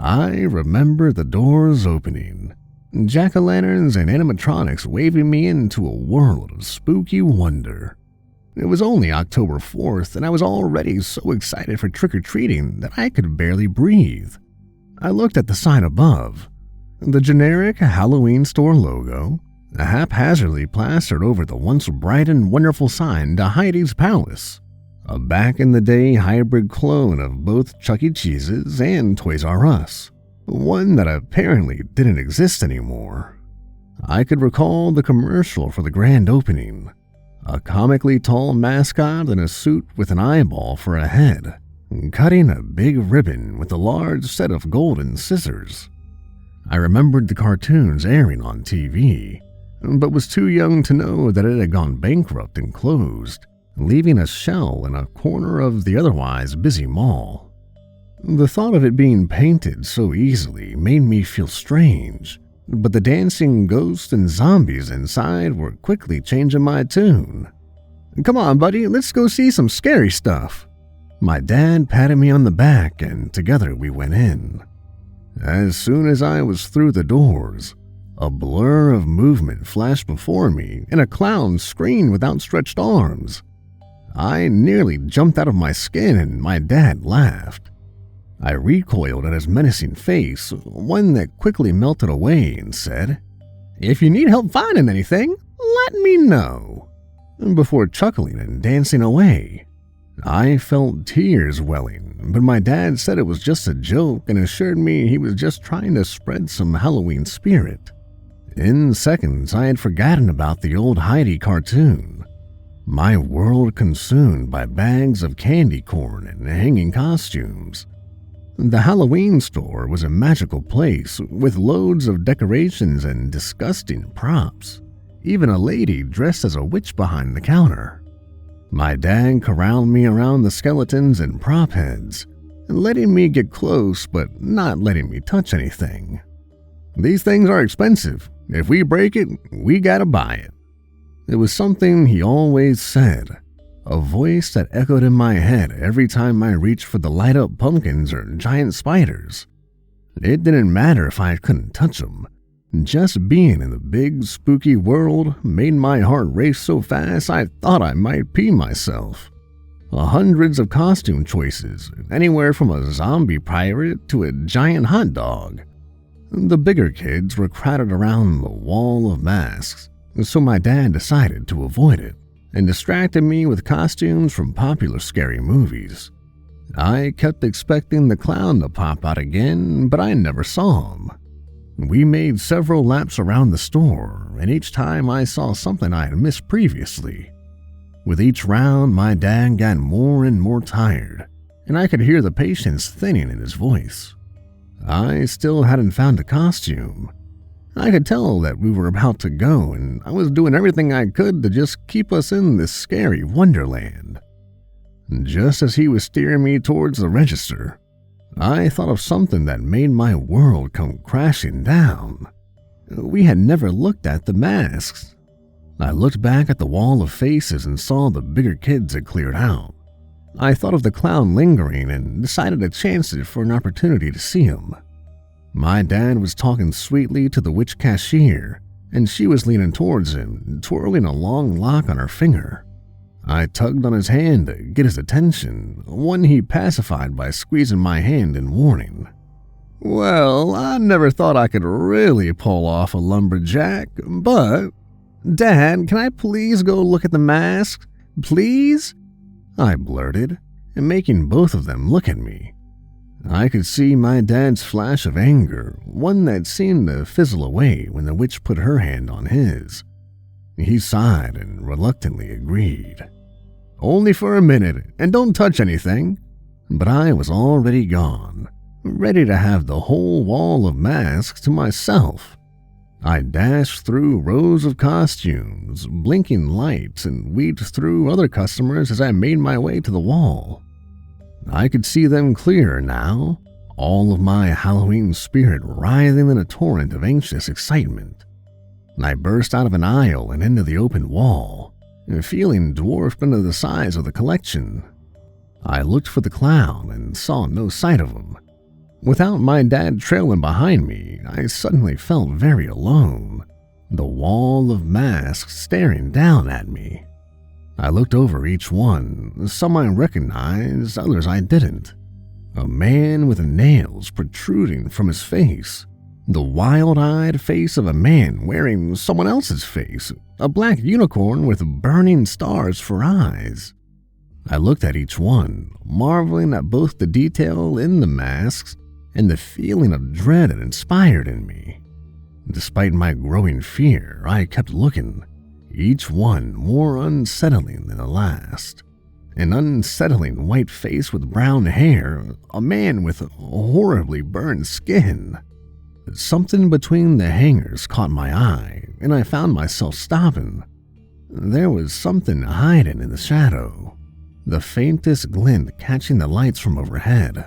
I remember the doors opening, jack-o'-lanterns and animatronics waving me into a world of spooky wonder. It was only October 4th, and I was already so excited for trick-or-treating that I could barely breathe. I looked at the sign above. The generic Halloween store logo, haphazardly plastered over the once bright and wonderful sign to Heidi's Palace, a back-in-the-day hybrid clone of both Chuck E. Cheese's and Toys R Us, one that apparently didn't exist anymore. I could recall the commercial for the grand opening, a comically tall mascot in a suit with an eyeball for a head, cutting a big ribbon with a large set of golden scissors. I remembered the cartoons airing on TV, but was too young to know that it had gone bankrupt and closed, leaving a shell in a corner of the otherwise busy mall. The thought of it being painted so easily made me feel strange, but the dancing ghosts and zombies inside were quickly changing my tune. "Come on, buddy, let's go see some scary stuff." My dad patted me on the back, and together we went in. As soon as I was through the doors, a blur of movement flashed before me, and a clown screamed with outstretched arms. I nearly jumped out of my skin, and my dad laughed. I recoiled at his menacing face, one that quickly melted away, and said, "If you need help finding anything, let me know," before chuckling and dancing away. I felt tears welling, but my dad said it was just a joke and assured me he was just trying to spread some Halloween spirit. In seconds, I had forgotten about the old Heidi cartoon, my world consumed by bags of candy corn and hanging costumes. The Halloween store was a magical place with loads of decorations and disgusting props, even a lady dressed as a witch behind the counter. My dad corralled me around the skeletons and prop heads, letting me get close but not letting me touch anything. "These things are expensive. If we break it, we gotta buy it." It was something he always said, a voice that echoed in my head every time I reached for the light-up pumpkins or giant spiders. It didn't matter if I couldn't touch them. Just being in the big, spooky world made my heart race so fast I thought I might pee myself. Hundreds of costume choices, anywhere from a zombie pirate to a giant hot dog. The bigger kids were crowded around the wall of masks, so my dad decided to avoid it and distracted me with costumes from popular scary movies. I kept expecting the clown to pop out again, but I never saw him. We made several laps around the store, and each time I saw something I had missed previously. With each round, my dad got more and more tired, and I could hear the patience thinning in his voice. I still hadn't found a costume. I could tell that we were about to go, and I was doing everything I could to just keep us in this scary wonderland. Just as he was steering me towards the register, I thought of something that made my world come crashing down. We had never looked at the masks. I looked back at the wall of faces and saw the bigger kids had cleared out. I thought of the clown lingering and decided to chance it for an opportunity to see him. My dad was talking sweetly to the witch cashier, and she was leaning towards him, twirling a long lock on her finger. I tugged on his hand to get his attention, one he pacified by squeezing my hand in warning. Well, I never thought I could really pull off a lumberjack, but... "Dad, can I please go look at the mask? Please?" I blurted, making both of them look at me. I could see my dad's flash of anger, one that seemed to fizzle away when the witch put her hand on his. He sighed and reluctantly agreed. "Only for a minute, and don't touch anything." But I was already gone, ready to have the whole wall of masks to myself. I dashed through rows of costumes, blinking lights, and weaved through other customers as I made my way to the wall. I could see them clearer now, all of my Halloween spirit writhing in a torrent of anxious excitement. I burst out of an aisle and into the open wall, feeling dwarfed under the size of the collection. I looked for the clown and saw no sight of him. Without my dad trailing behind me, I suddenly felt very alone. The wall of masks staring down at me. I looked over each one, some I recognized, others I didn't. A man with nails protruding from his face. The wild-eyed face of a man wearing someone else's face. A black unicorn with burning stars for eyes. I looked at each one, marveling at both the detail in the masks and the feeling of dread it inspired in me. Despite my growing fear, I kept looking, each one more unsettling than the last. An unsettling white face with brown hair, a man with horribly burned skin. Something between the hangers caught my eye, and I found myself stopping. There was something hiding in the shadow, the faintest glint catching the lights from overhead,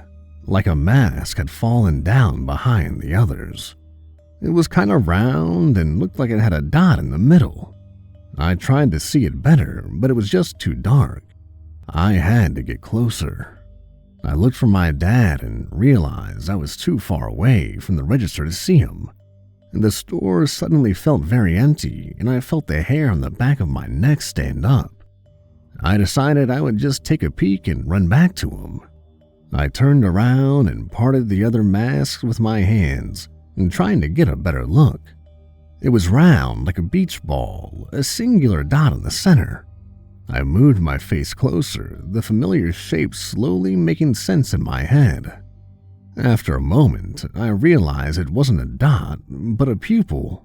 like a mask had fallen down behind the others. It was kind of round and looked like it had a dot in the middle. I tried to see it better, but it was just too dark. I had to get closer. I looked for my dad and realized I was too far away from the register to see him. The store suddenly felt very empty, and I felt the hair on the back of my neck stand up. I decided I would just take a peek and run back to him. I turned around and parted the other masks with my hands, trying to get a better look. It was round like a beach ball, a singular dot in the center. I moved my face closer, the familiar shape slowly making sense in my head. After a moment, I realized it wasn't a dot, but a pupil.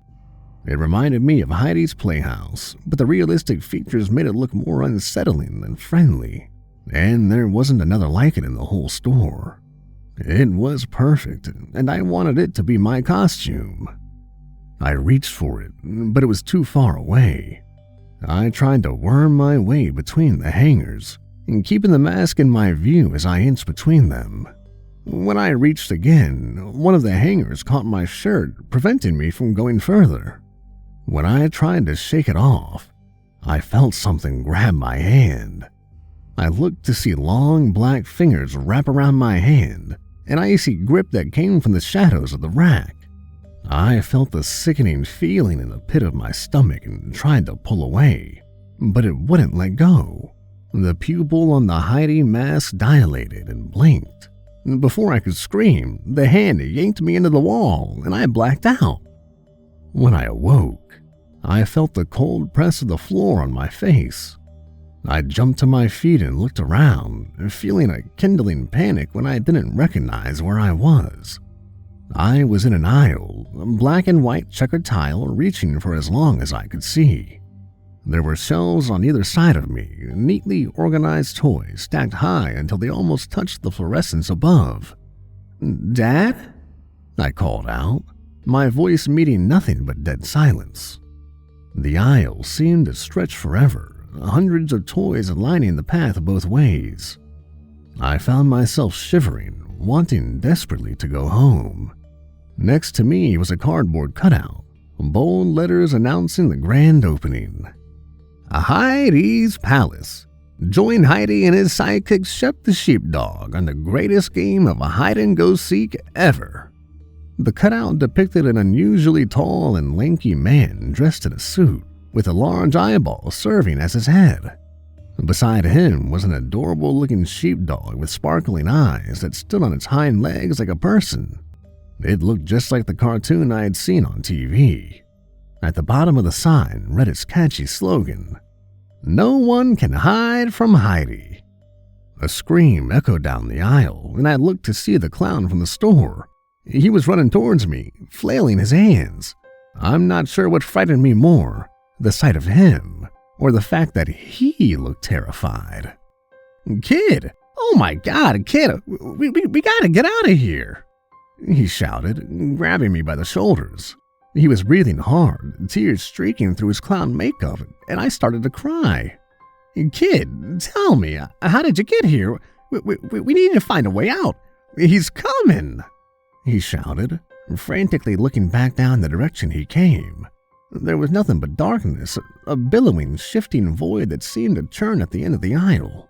It reminded me of Heidi's playhouse, but the realistic features made it look more unsettling than friendly, and there wasn't another like it in the whole store. It was perfect, and I wanted it to be my costume. I reached for it, but it was too far away. I tried to worm my way between the hangers, and keeping the mask in my view as I inched between them. When I reached again, one of the hangers caught my shirt, preventing me from going further. When I tried to shake it off, I felt something grab my hand. I looked to see long black fingers wrap around my hand, an icy grip that came from the shadows of the rack. I felt the sickening feeling in the pit of my stomach and tried to pull away, but it wouldn't let go. The pupil on the Heidi mask dilated and blinked. Before I could scream, the hand yanked me into the wall and I blacked out. When I awoke, I felt the cold press of the floor on my face. I jumped to my feet and looked around, feeling a kindling panic when I didn't recognize where I was. I was in an aisle, black and white checkered tile reaching for as long as I could see. There were shelves on either side of me, neatly organized toys stacked high until they almost touched the fluorescence above. "Dad?" I called out, my voice meeting nothing but dead silence. The aisle seemed to stretch forever, hundreds of toys lining the path both ways. I found myself shivering, wanting desperately to go home. Next to me was a cardboard cutout, bold letters announcing the grand opening. Heidi's Palace. Join Heidi and his sidekick Shep the Sheepdog on the greatest game of hide-and-go-seek ever. The cutout depicted an unusually tall and lanky man dressed in a suit, with a large eyeball serving as his head. Beside him was an adorable-looking sheepdog with sparkling eyes that stood on its hind legs like a person. It looked just like the cartoon I had seen on TV. At the bottom of the sign read its catchy slogan, "No one can hide from Heidi." A scream echoed down the aisle, and I looked to see the clown from the store. He was running towards me, flailing his hands. I'm not sure what frightened me more, the sight of him, or the fact that he looked terrified. "Kid! Oh my God, kid! We gotta get out of here!" he shouted, grabbing me by the shoulders. He was breathing hard, tears streaking through his clown makeup, and I started to cry. "Kid, tell me, how did you get here? We need to find a way out. He's coming!" he shouted, frantically looking back down the direction he came. There was nothing but darkness, a billowing, shifting void that seemed to churn at the end of the aisle.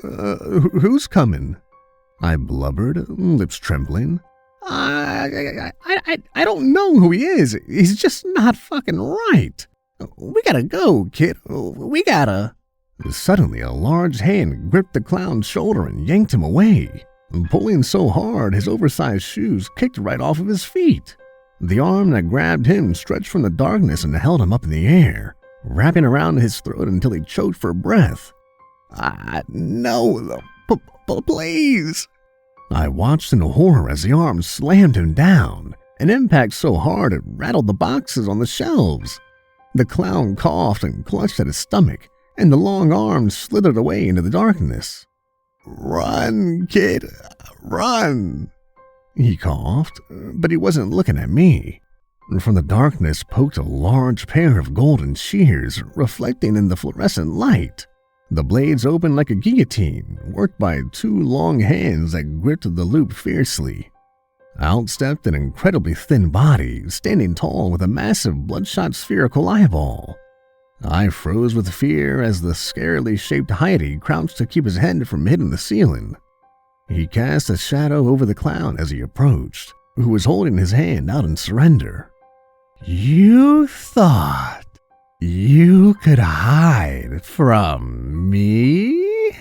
Who's coming?" I blubbered, lips trembling. I don't know who he is. He's just not fucking right. We gotta go, kid. We gotta. Suddenly, a large hand gripped the clown's shoulder and yanked him away. Pulling so hard, his oversized shoes kicked right off of his feet. The arm that grabbed him stretched from the darkness and held him up in the air, wrapping around his throat until he choked for breath. No, please. I watched in horror as the arm slammed him down, an impact so hard it rattled the boxes on the shelves. The clown coughed and clutched at his stomach, and the long arm slithered away into the darkness. "Run, kid, run," he coughed, but he wasn't looking at me. From the darkness poked a large pair of golden shears reflecting in the fluorescent light. The blades opened like a guillotine, worked by two long hands that gripped the loop fiercely. Out stepped an incredibly thin body, standing tall with a massive bloodshot spherical eyeball. I froze with fear as the scarily shaped Heidi crouched to keep his head from hitting the ceiling. He cast a shadow over the clown as he approached, who was holding his hand out in surrender. "You thought you could hide from me?"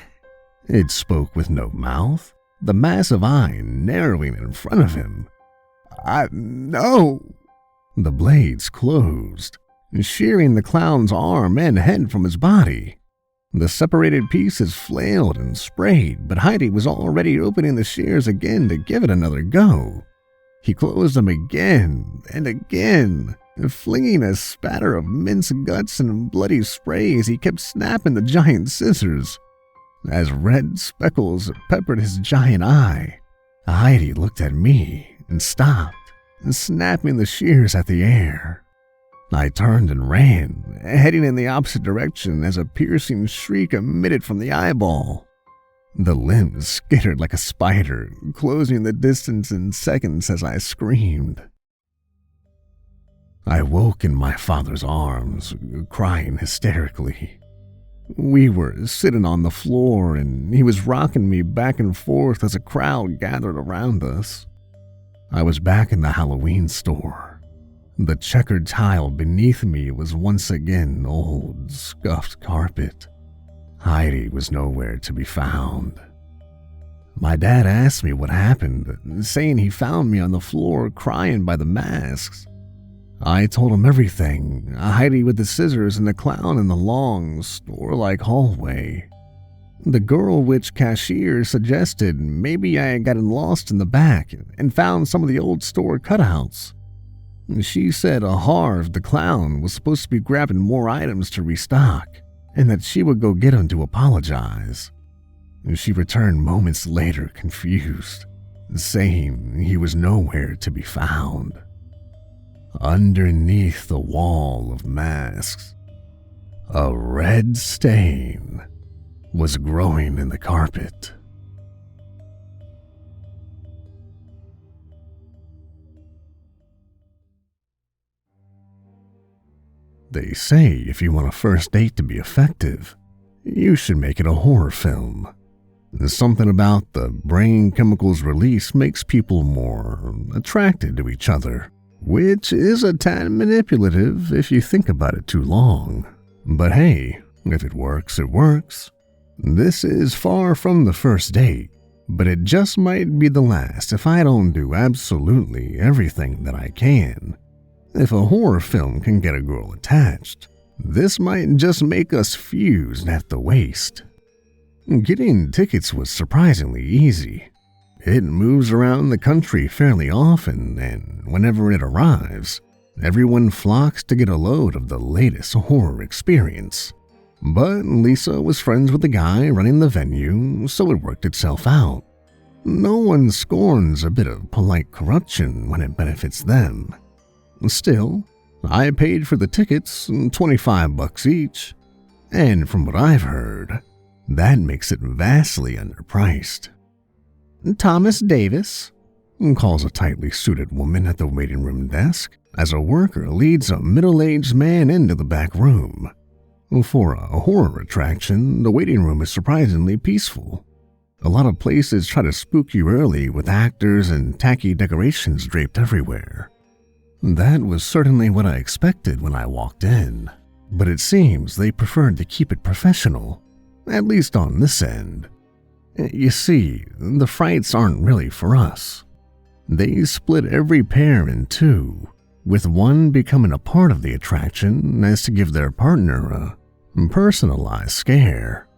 It spoke with no mouth, the massive eye narrowing in front of him. No." The blades closed, shearing the clown's arm and head from his body. The separated pieces flailed and sprayed, but Heidi was already opening the shears again to give it another go. He closed them again and again, flinging a spatter of minced guts and bloody spray as he kept snapping the giant scissors. As red speckles peppered his giant eye, Heidi looked at me and stopped, snapping the shears at the air. I turned and ran, heading in the opposite direction as a piercing shriek emitted from the eyeball. The limbs skittered like a spider, closing the distance in seconds as I screamed. I woke in my father's arms, crying hysterically. We were sitting on the floor, and he was rocking me back and forth as a crowd gathered around us. I was back in the Halloween store. The checkered tile beneath me was once again old, scuffed carpet. Heidi was nowhere to be found. My dad asked me what happened, saying he found me on the floor crying by the masks. I told him everything, Heidi with the scissors and the clown in the long, store-like hallway. The girl witch cashier suggested maybe I had gotten lost in the back and found some of the old store cutouts. She said Harv, the clown, was supposed to be grabbing more items to restock, and that she would go get him to apologize. She returned moments later confused, saying he was nowhere to be found. Underneath the wall of masks, a red stain was growing in the carpet. They say if you want a first date to be effective, you should make it a horror film. Something about the brain chemicals released makes people more attracted to each other, which is a tad manipulative if you think about it too long. But hey, if it works, it works. This is far from the first date, but it just might be the last if I don't do absolutely everything that I can. If a horror film can get a girl attached, this might just make us fused at the waist. Getting tickets was surprisingly easy. It moves around the country fairly often, and whenever it arrives, everyone flocks to get a load of the latest horror experience. But Lisa was friends with the guy running the venue, so it worked itself out. No one scorns a bit of polite corruption when it benefits them. Still, I paid for the tickets, $25 each, and from what I've heard, that makes it vastly underpriced. "Thomas Davis," calls a tightly suited woman at the waiting room desk as a worker leads a middle-aged man into the back room. For a horror attraction, the waiting room is surprisingly peaceful. A lot of places try to spook you early with actors and tacky decorations draped everywhere. That was certainly what I expected when I walked in, but it seems they preferred to keep it professional, at least on this end. You see, the frights aren't really for us. They split every pair in two, with one becoming a part of the attraction as to give their partner a personalized scare.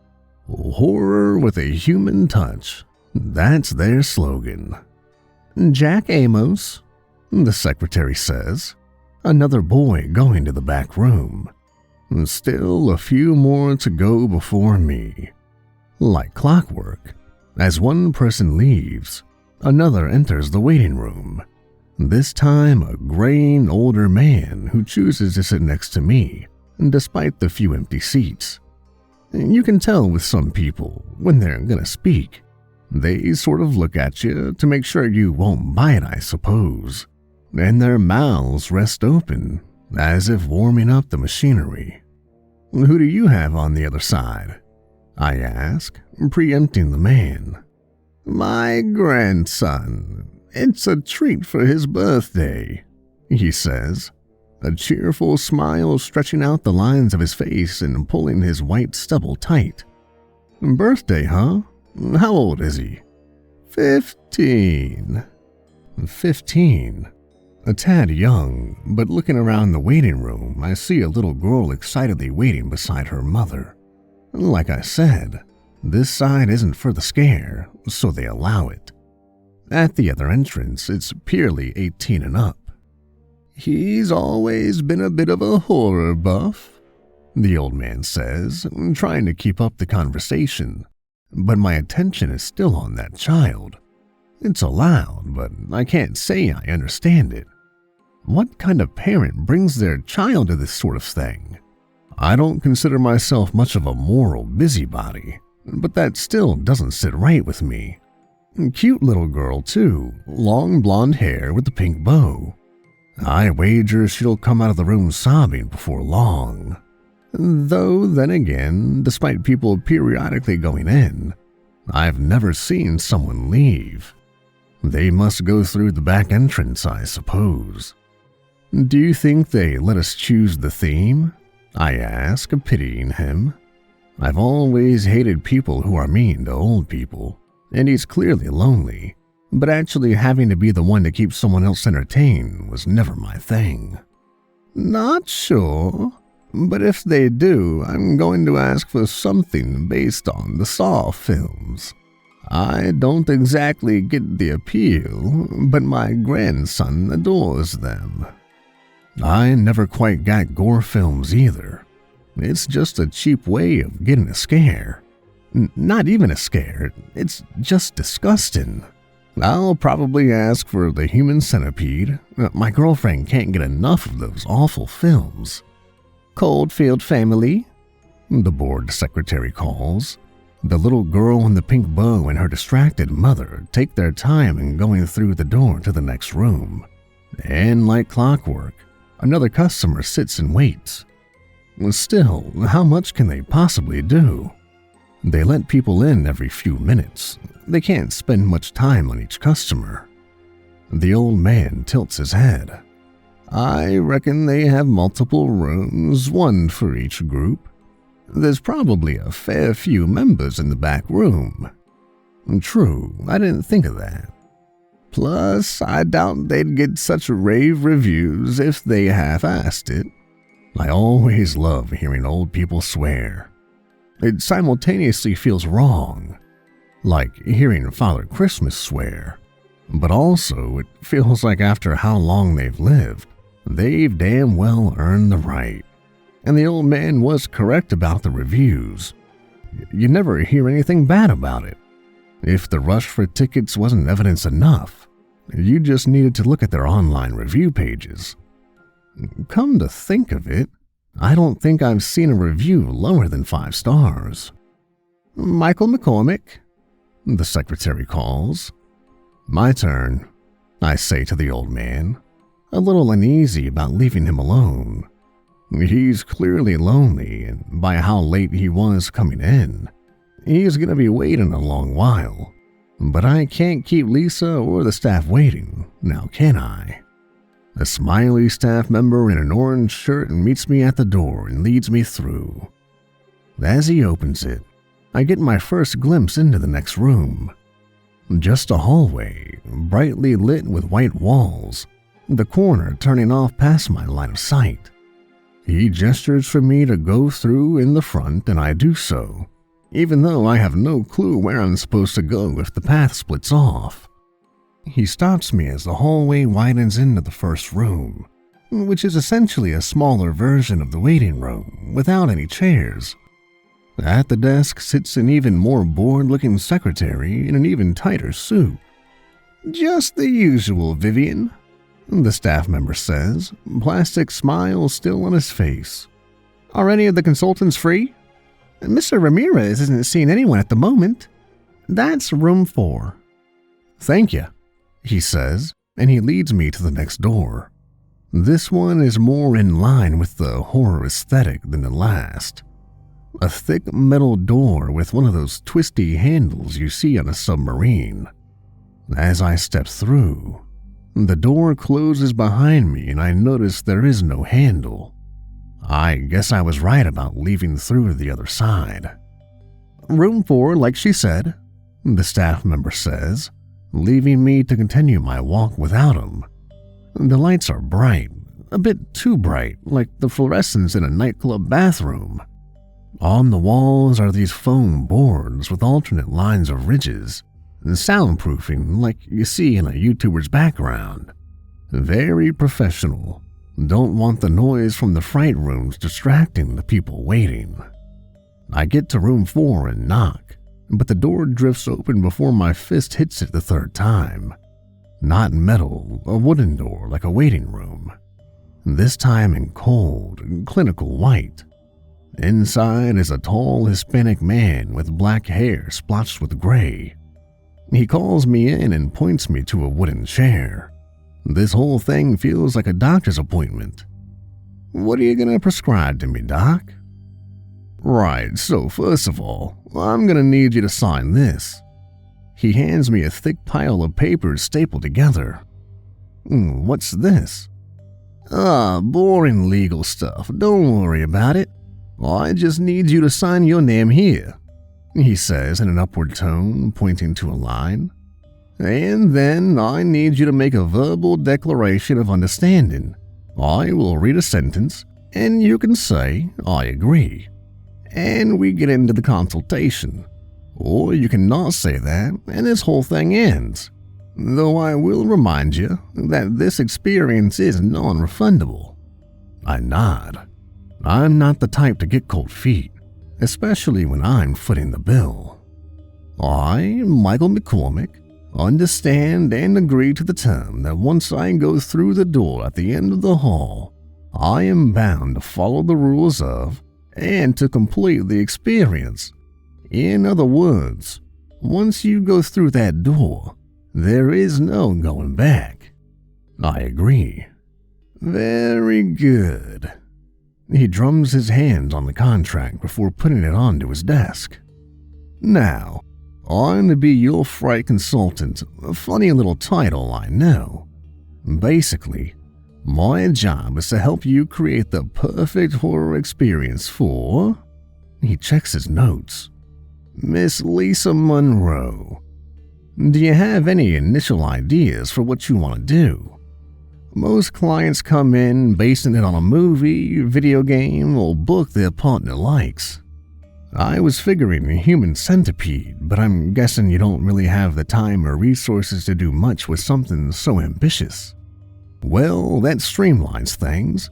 Horror with a human touch. That's their slogan. Jack Amos, the secretary says, another boy going to the back room. Still a few more to go before me. Like clockwork, as one person leaves, another enters the waiting room. This time a graying older man who chooses to sit next to me, despite the few empty seats. You can tell with some people when they're gonna speak. They sort of look at you to make sure you won't bite, I suppose, and their mouths rest open as if warming up the machinery. Who do you have on the other side? I ask, preempting the man. My grandson. It's a treat for his birthday, he says, a cheerful smile stretching out the lines of his face and pulling his white stubble tight. Birthday, huh? How old is he? 15. 15. A tad young, but looking around the waiting room, I see a little girl excitedly waiting beside her mother. Like I said, this side isn't for the scare, so they allow it. At the other entrance, it's purely 18 and up. He's always been a bit of a horror buff, the old man says, trying to keep up the conversation, but my attention is still on that child. It's allowed, but I can't say I understand it. What kind of parent brings their child to this sort of thing? I don't consider myself much of a moral busybody, but that still doesn't sit right with me. Cute little girl, too, long blonde hair with a pink bow. I wager she'll come out of the room sobbing before long. Though then again, despite people periodically going in, I've never seen someone leave. They must go through the back entrance, I suppose. Do you think they let us choose the theme? I ask, pitying him. I've always hated people who are mean to old people, and he's clearly lonely, but actually having to be the one to keep someone else entertained was never my thing. Not sure, but if they do, I'm going to ask for something based on the Saw films. I don't exactly get the appeal, but my grandson adores them. I never quite got gore films either. It's just a cheap way of getting a scare. Not even a scare, it's just disgusting. I'll probably ask for the Human Centipede. My girlfriend can't get enough of those awful films. Coldfield Family, the board secretary calls. The little girl in the pink bow and her distracted mother take their time in going through the door to the next room. And like clockwork, another customer sits and waits. Still, how much can they possibly do? They let people in every few minutes. They can't spend much time on each customer. The old man tilts his head. I reckon they have multiple rooms, one for each group. There's probably a fair few members in the back room. True, I didn't think of that. Plus, I doubt they'd get such rave reviews if they half-assed it. I always love hearing old people swear. It simultaneously feels wrong, like hearing Father Christmas swear, but also it feels like after how long they've lived, they've damn well earned the right. And the old man was correct about the reviews. You never hear anything bad about it. If the rush for tickets wasn't evidence enough, you just needed to look at their online review pages. Come to think of it, I don't think I've seen a review lower than 5 stars. Michael McCormick, the secretary calls. My turn, I say to the old man, a little uneasy about leaving him alone. He's clearly lonely, and by how late he was coming in, He's gonna be waiting a long while. But I can't keep Lisa or the staff waiting, now can I? A smiley staff member in an orange shirt meets me at the door and leads me through. As he opens it, I get my first glimpse into the next room. Just a hallway, brightly lit with white walls, the corner turning off past my line of sight. He gestures for me to go through in the front, and I do so, even though I have no clue where I'm supposed to go if the path splits off. He stops me as the hallway widens into the first room, which is essentially a smaller version of the waiting room without any chairs. At the desk sits an even more bored-looking secretary in an even tighter suit. "Just the usual, Vivian," the staff member says, plastic smile still on his face. "Are any of the consultants free? Mr. Ramirez isn't seeing anyone at the moment. That's room 4. "Thank you," he says, and he leads me to the next door. This one is more in line with the horror aesthetic than the last. A thick metal door with one of those twisty handles you see on a submarine. As I step through, the door closes behind me and I notice there is no handle. I guess I was right about leaving through the other side. "Room 4, like she said," the staff member says, leaving me to continue my walk without him. The lights are bright, a bit too bright, like the fluorescents in a nightclub bathroom. On the walls are these foam boards with alternate lines of ridges, soundproofing like you see in a YouTuber's background. Very professional. Don't want the noise from the fright rooms distracting the people waiting. I get to room 4 and knock, but the door drifts open before my fist hits it the third time. Not metal, a wooden door like a waiting room. This time in cold, clinical white. Inside is a tall Hispanic man with black hair splotched with gray. He calls me in and points me to a wooden chair. This whole thing feels like a doctor's appointment. "What are you going to prescribe to me, Doc?" "Right, so first of all, I'm going to need you to sign this." He hands me a thick pile of papers stapled together. "What's this?" Boring legal stuff. Don't worry about it. I just need you to sign your name here," he says in an upward tone, pointing to a line. "And then I need you to make a verbal declaration of understanding. I will read a sentence, and you can say, 'I agree.' And we get into the consultation. Or you can not say that, and this whole thing ends. Though I will remind you that this experience is non-refundable." I nod. I'm not the type to get cold feet, especially when I'm footing the bill. I, Michael McCormick, understand and agree to the term that once I go through the door at the end of the hall, I am bound to follow the rules of and to complete the experience. In other words, once you go through that door, there is no going back. I agree. Very good. He drums his hands on the contract before putting it onto his desk. Now, I'm to be your fright consultant, a funny little title, I know. Basically, my job is to help you create the perfect horror experience for... He checks his notes. Miss Lisa Monroe. Do you have any initial ideas for what you want to do? Most clients come in basing it on a movie, video game, or book their partner likes. I was figuring Human Centipede, but I'm guessing you don't really have the time or resources to do much with something so ambitious. Well, that streamlines things.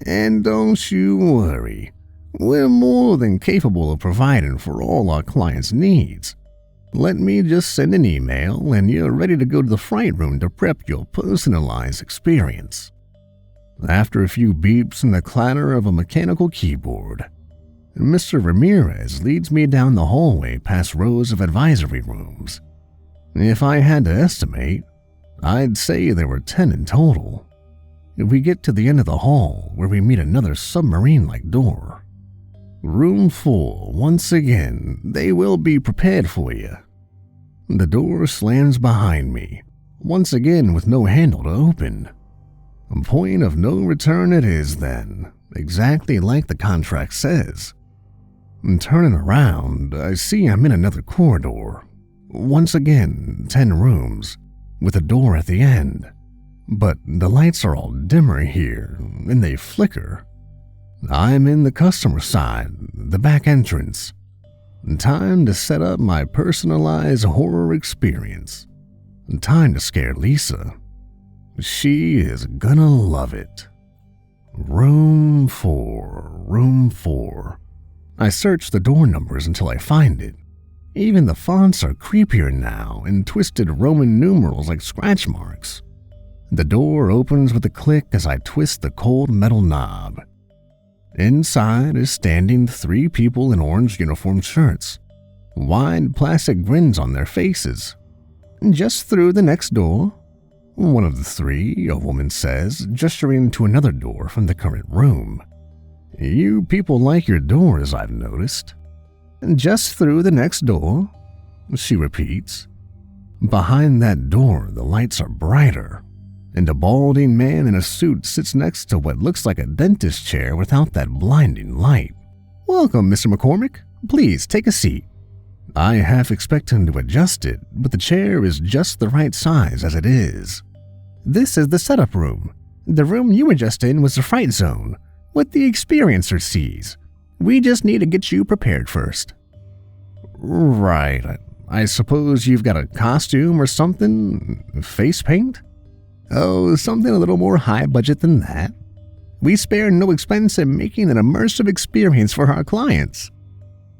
And don't you worry, we're more than capable of providing for all our clients' needs. Let me just send an email and you're ready to go to the fright room to prep your personalized experience. After a few beeps and the clatter of a mechanical keyboard, Mr. Ramirez leads me down the hallway past rows of advisory rooms. If I had to estimate, I'd say there were 10 in total. We get to the end of the hall where we meet another submarine-like door. Room 4, once again, they will be prepared for you. The door slams behind me, once again with no handle to open. A point of no return it is then, exactly like the contract says. And turning around, I see I'm in another corridor. Once again, 10 rooms, with a door at the end. But the lights are all dimmer here, and they flicker. I'm in the customer side, the back entrance. Time to set up my personalized horror experience. Time to scare Lisa. She is gonna love it. Room 4. I search the door numbers until I find it. Even the fonts are creepier now in twisted Roman numerals like scratch marks. The door opens with a click as I twist the cold metal knob. Inside is standing 3 people in orange uniform shirts, wide plastic grins on their faces. Just through the next door. One of the 3, a woman says, gesturing to another door from the current room. You people like your doors, I've noticed. Just through the next door, she repeats. Behind that door, the lights are brighter, and a balding man in a suit sits next to what looks like a dentist chair without that blinding light. Welcome, Mr. McCormick. Please take a seat. I half expect him to adjust it, but the chair is just the right size as it is. This is the setup room. The room you were just in was the fright zone, what the experiencer sees. We just need to get you prepared first. Right. I suppose you've got a costume or something? Face paint? Oh, something a little more high budget than that. We spare no expense in making an immersive experience for our clients.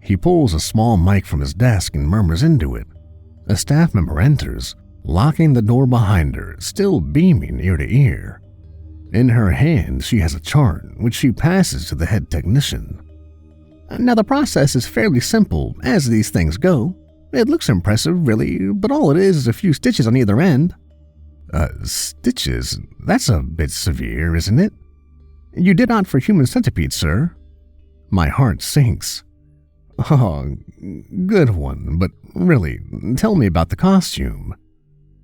He pulls a small mic from his desk and murmurs into it. A staff member enters, locking the door behind her, still beaming ear to ear. In her hand, she has a chart, which she passes to the head technician. Now, the process is fairly simple, as these things go. It looks impressive, really, but all it is a few stitches on either end. Stitches? That's a bit severe, isn't it? You did opt for human centipede, sir. My heart sinks. Oh, good one, but really, tell me about the costume.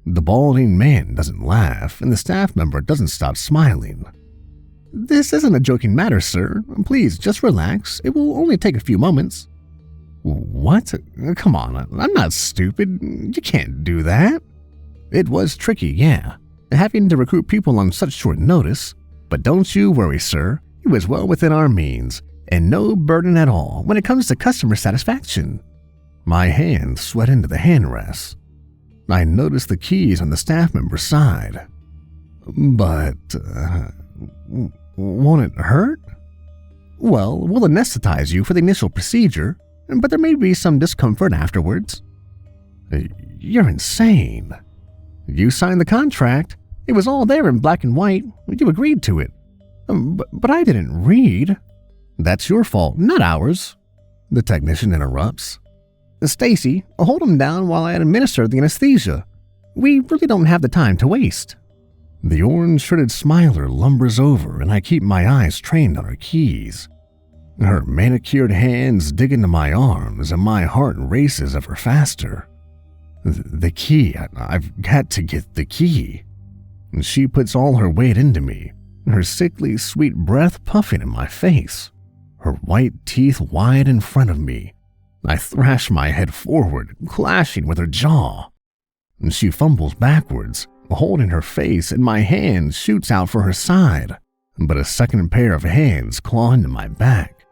The balding man doesn't laugh, and the staff member doesn't stop smiling. This isn't a joking matter, sir. Please, just relax. It will only take a few moments. What? Come on, I'm not stupid. You can't do that. It was tricky, yeah, having to recruit people on such short notice. But don't you worry, sir. It was well within our means, and no burden at all when it comes to customer satisfaction. My hands sweat into the handrests. I notice the keys on the staff member's side. But, won't it hurt? Well, we'll anesthetize you for the initial procedure, but there may be some discomfort afterwards. You're insane. You signed the contract. It was all there in black and white. You agreed to it. But I didn't read. That's your fault, not ours. The technician interrupts. Stacy, hold him down while I administer the anesthesia. We really don't have the time to waste. The orange-shirted smiler lumbers over, and I keep my eyes trained on her keys. Her manicured hands dig into my arms, and my heart races ever faster. The key, I've got to get the key. She puts all her weight into me, her sickly sweet breath puffing in my face, her white teeth wide in front of me. I thrash my head forward, clashing with her jaw. She fumbles backwards, holding her face, and my hand shoots out for her side, but a second pair of hands claw into my back.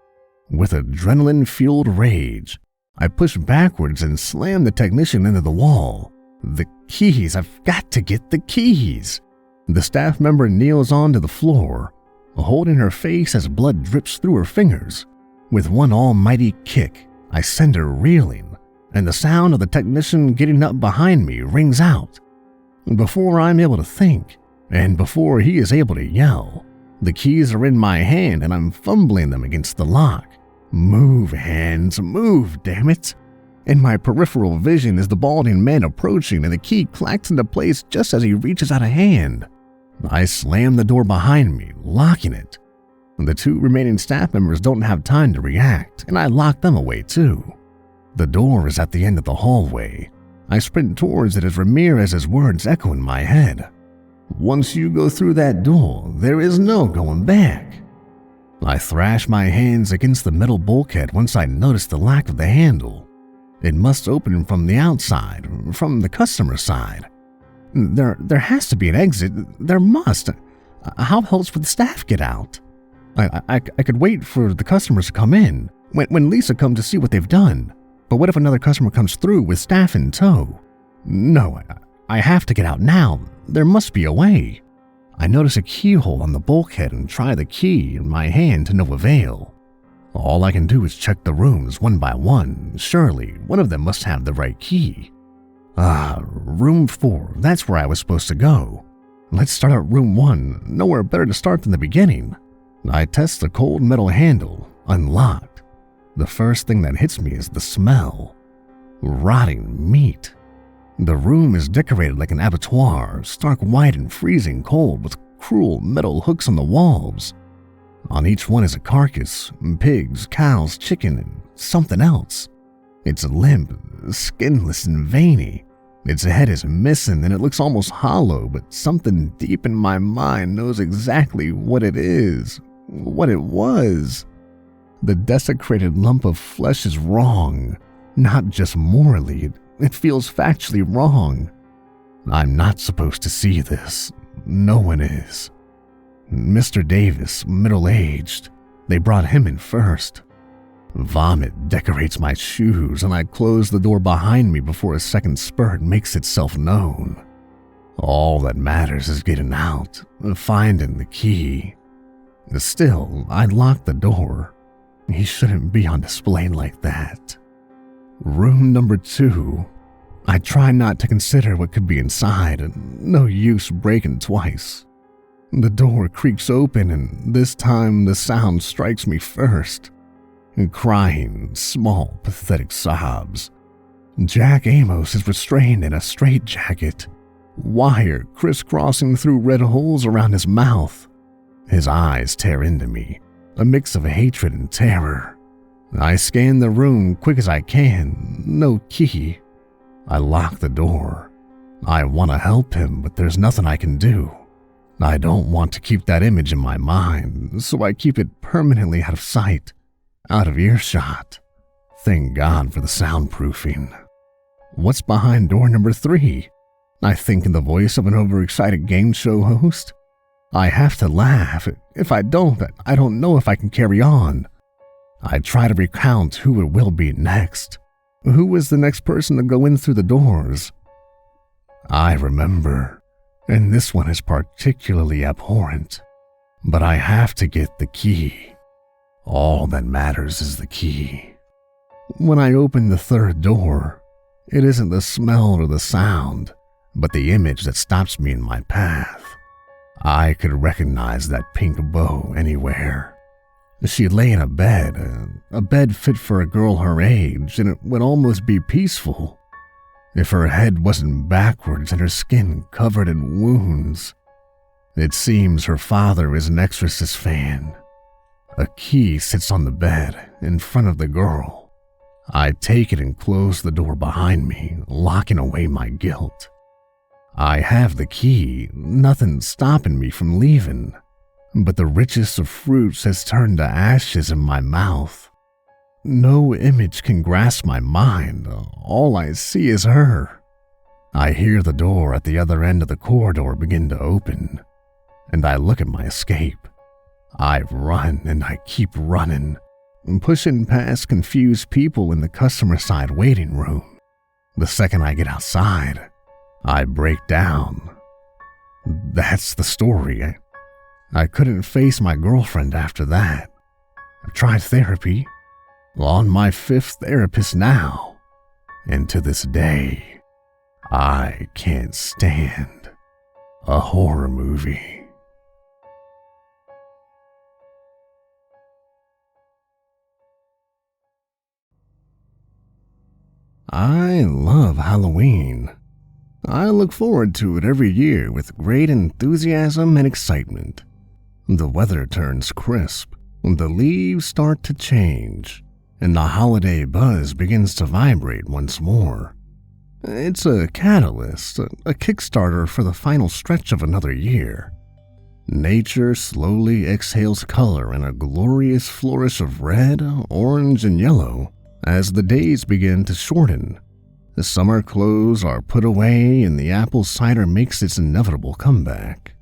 With adrenaline-fueled rage, I push backwards and slam the technician into the wall. The keys, I've got to get the keys. The staff member kneels onto the floor, holding her face as blood drips through her fingers. With one almighty kick, I send her reeling, and the sound of the technician getting up behind me rings out. Before I'm able to think, and before he is able to yell, the keys are in my hand and I'm fumbling them against the lock. Move, hands, move, damn it. In my peripheral vision is the balding man approaching, and the key clacks into place just as he reaches out a hand. I slam the door behind me, locking it. The 2 remaining staff members don't have time to react, and I lock them away too. The door is at the end of the hallway. I sprint towards it as Ramirez's words echo in my head. "Once you go through that door, there is no going back." I thrash my hands against the metal bulkhead once I notice the lack of the handle. It must open from the outside, from the customer side. There has to be an exit. There must. How else would the staff get out? I could wait for the customers to come in, when Lisa comes to see what they've done. But what if another customer comes through with staff in tow? No, I have to get out now. There must be a way. I notice a keyhole on the bulkhead and try the key in my hand to no avail. All I can do is check the rooms one by one. Surely, one of them must have the right key. Room 4, that's where I was supposed to go. Let's start at room 1, nowhere better to start than the beginning. I test the cold metal handle, unlocked. The first thing that hits me is the smell. Rotting meat. The room is decorated like an abattoir, stark white and freezing cold with cruel metal hooks on the walls. On each one is a carcass, pigs, cows, chicken, and something else. It's limp, skinless, and veiny. Its head is missing and it looks almost hollow, but something deep in my mind knows exactly what it is, what it was. The desecrated lump of flesh is wrong, not just morally, it feels factually wrong. I'm not supposed to see this. No one is. Mr. Davis, middle-aged, they brought him in first. Vomit decorates my shoes, and I close the door behind me before a second spurt makes itself known. All that matters is getting out, finding the key. Still, I lock the door. He shouldn't be on display like that. Room number 2. I try not to consider what could be inside, and no use breaking twice. The door creaks open, and this time the sound strikes me first. Crying, small, pathetic sobs. Jack Amos is restrained in a straitjacket, wire crisscrossing through red holes around his mouth. His eyes tear into me, a mix of hatred and terror. I scan the room quick as I can, no key. I lock the door. I want to help him, but there's nothing I can do. I don't want to keep that image in my mind, so I keep it permanently out of sight, out of earshot. Thank God for the soundproofing. What's behind door number 3? I think in the voice of an overexcited game show host. I have to laugh. If I don't know if I can carry on. I try to recount who it will be next. Who is the next person to go in through the doors? I remember, and this one is particularly abhorrent, but I have to get the key. All that matters is the key. When I open the 3rd door, it isn't the smell or the sound, but the image that stops me in my path. I could recognize that pink bow anywhere. She lay in a bed fit for a girl her age, and it would almost be peaceful if her head wasn't backwards and her skin covered in wounds. It seems her father is an Exorcist fan. A key sits on the bed in front of the girl. I take it and close the door behind me, locking away my guilt. I have the key, nothing stopping me from leaving, but the richest of fruits has turned to ashes in my mouth. No image can grasp my mind, all I see is her. I hear the door at the other end of the corridor begin to open, and I look at my escape. I run and I keep running, pushing past confused people in the customer side waiting room. The second I get outside, I break down. That's the story. I couldn't face my girlfriend after that. I tried therapy, on my 5th therapist now, and to this day, I can't stand a horror movie. I love Halloween. I look forward to it every year with great enthusiasm and excitement. The weather turns crisp. The leaves start to change, and the holiday buzz begins to vibrate once more. It's a catalyst, a kickstarter for the final stretch of another year. Nature slowly exhales color in a glorious flourish of red, orange, and yellow as the days begin to shorten. The summer clothes are put away and the apple cider makes its inevitable comeback.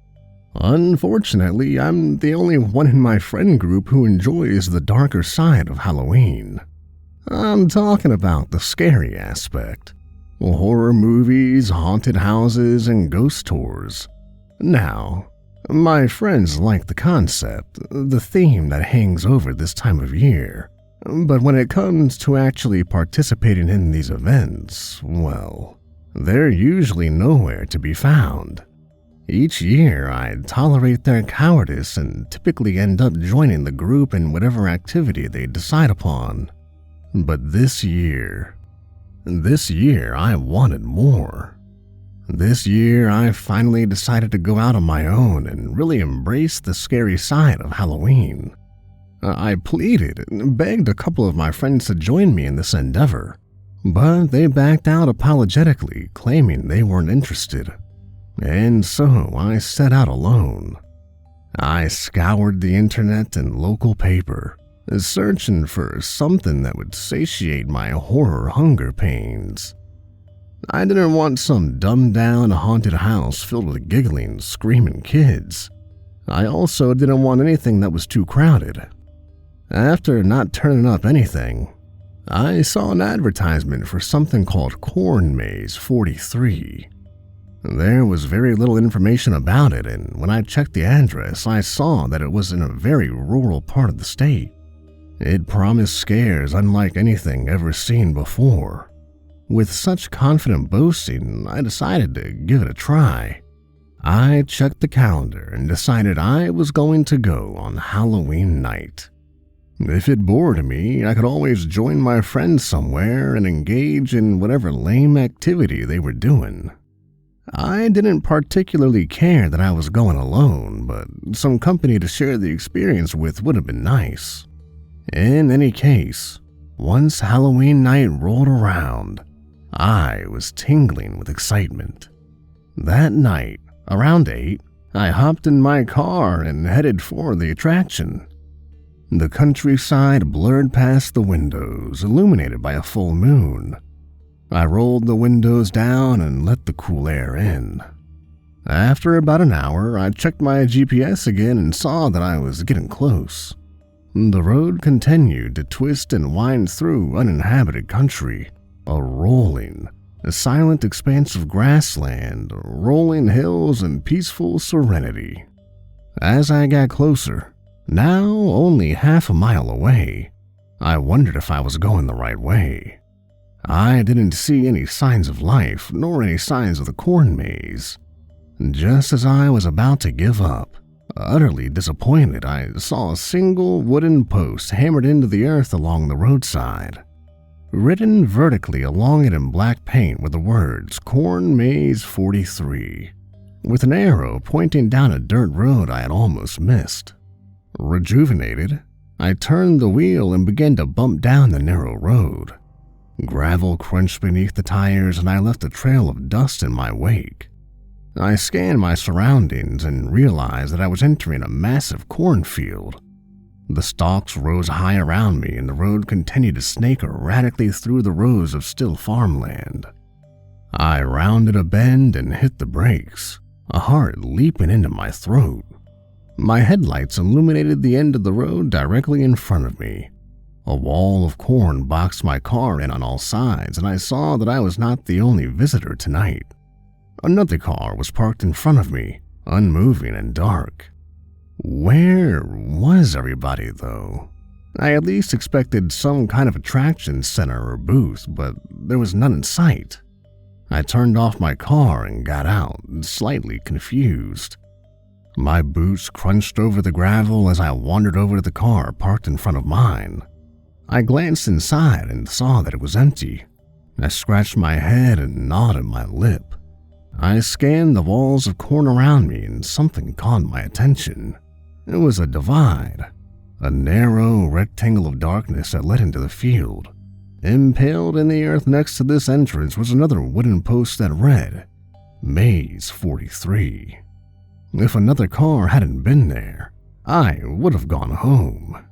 Unfortunately, I'm the only one in my friend group who enjoys the darker side of Halloween. I'm talking about the scary aspect. Horror movies, haunted houses, and ghost tours. Now, my friends like the concept, the theme that hangs over this time of year. But when it comes to actually participating in these events, well, they're usually nowhere to be found. Each year, I tolerate their cowardice and typically end up joining the group in whatever activity they decide upon. But this year I wanted more. This year, I finally decided to go out on my own and really embrace the scary side of Halloween. I pleaded and begged a couple of my friends to join me in this endeavor, but they backed out apologetically, claiming they weren't interested. And so I set out alone. I scoured the internet and local paper, searching for something that would satiate my horror hunger pains. I didn't want some dumbed-down haunted house filled with giggling, screaming kids. I also didn't want anything that was too crowded. After not turning up anything, I saw an advertisement for something called Corn Maze 43. There was very little information about it, and when I checked the address, I saw that it was in a very rural part of the state. It promised scares unlike anything ever seen before. With such confident boasting, I decided to give it a try. I checked the calendar and decided I was going to go on Halloween night. If it bored me, I could always join my friends somewhere and engage in whatever lame activity they were doing. I didn't particularly care that I was going alone, but some company to share the experience with would have been nice. In any case, once Halloween night rolled around, I was tingling with excitement. That night, around 8, I hopped in my car and headed for the attraction. The countryside blurred past the windows, illuminated by a full moon. I rolled the windows down and let the cool air in. After about an hour, I checked my GPS again and saw that I was getting close. The road continued to twist and wind through uninhabited country, a silent expanse of grassland, rolling hills, and peaceful serenity. As I got closer, now only half a mile away, I wondered if I was going the right way. I didn't see any signs of life, nor any signs of the corn maze. Just as I was about to give up, utterly disappointed, I saw a single wooden post hammered into the earth along the roadside. Written vertically along it in black paint were the words Corn Maze 43, with an arrow pointing down a dirt road I had almost missed. Rejuvenated, I turned the wheel and began to bump down the narrow road. Gravel crunched beneath the tires and I left a trail of dust in my wake. I scanned my surroundings and realized that I was entering a massive cornfield. The stalks rose high around me and the road continued to snake erratically through the rows of still farmland. I rounded a bend and hit the brakes, a heart leaping into my throat. My headlights illuminated the end of the road directly in front of me. A wall of corn boxed my car in on all sides, and I saw that I was not the only visitor tonight. Another car was parked in front of me, unmoving and dark. Where was everybody, though? I at least expected some kind of attraction center or booth, but there was none in sight. I turned off my car and got out, slightly confused. My boots crunched over the gravel as I wandered over to the car parked in front of mine. I glanced inside and saw that it was empty. I scratched my head and gnawed at my lip. I scanned the walls of corn around me and something caught my attention. It was a divide. a narrow rectangle of darkness that led into the field. Impaled in the earth next to this entrance was another wooden post that read, Maze 43. If another car hadn't been there, I would have gone home.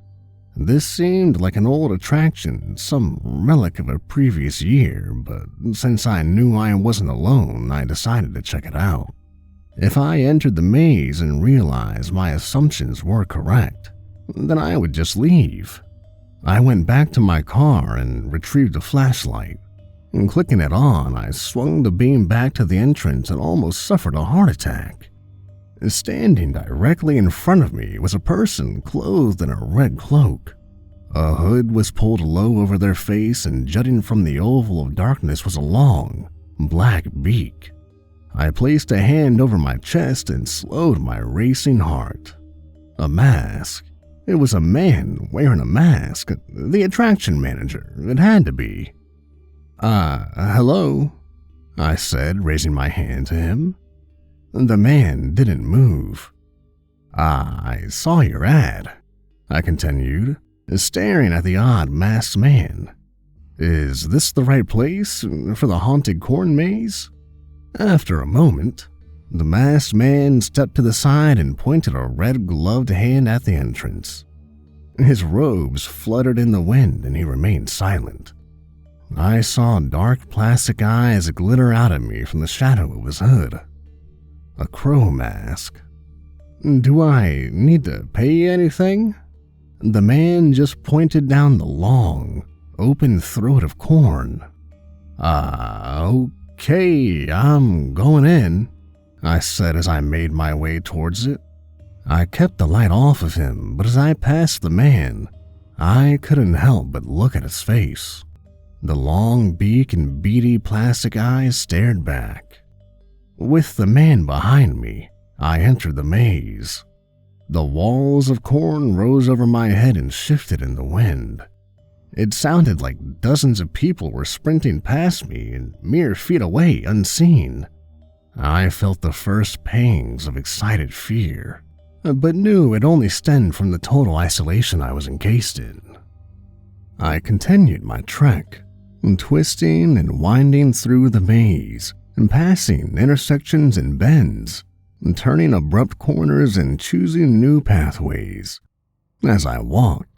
This seemed like an old attraction, some relic of a previous year, but since I knew I wasn't alone, I decided to check it out. If I entered the maze and realized my assumptions were correct, then I would just leave. I went back to my car and retrieved a flashlight. And clicking it on, I swung the beam back to the entrance and almost suffered a heart attack. Standing directly in front of me was a person clothed in a red cloak. A hood was pulled low over their face, and jutting from the oval of darkness was a long, black beak. I placed a hand over my chest and slowed my racing heart. A mask. It was a man wearing a mask. The attraction manager. It had to be. Hello? I said, raising my hand to him. The man didn't move. I saw your ad, I continued, staring at the odd masked man. Is this the right place for the haunted corn maze? After a moment, the masked man stepped to the side and pointed a red-gloved hand at the entrance. His robes fluttered in the wind and he remained silent. I saw dark plastic eyes glitter out at me from the shadow of his hood. A crow mask. Do I need to pay anything? The man just pointed down the long, open throat of corn. Okay, I'm going in, I said as I made my way towards it. I kept the light off of him, but as I passed the man, I couldn't help but look at his face. The long beak and beady plastic eyes stared back. With the man behind me, I entered the maze. The walls of corn rose over my head and shifted in the wind. It sounded like dozens of people were sprinting past me and mere feet away unseen. I felt the first pangs of excited fear, but knew it only stemmed from the total isolation I was encased in. I continued my trek, twisting and winding through the maze, and passing intersections and bends, and turning abrupt corners and choosing new pathways. As I walked,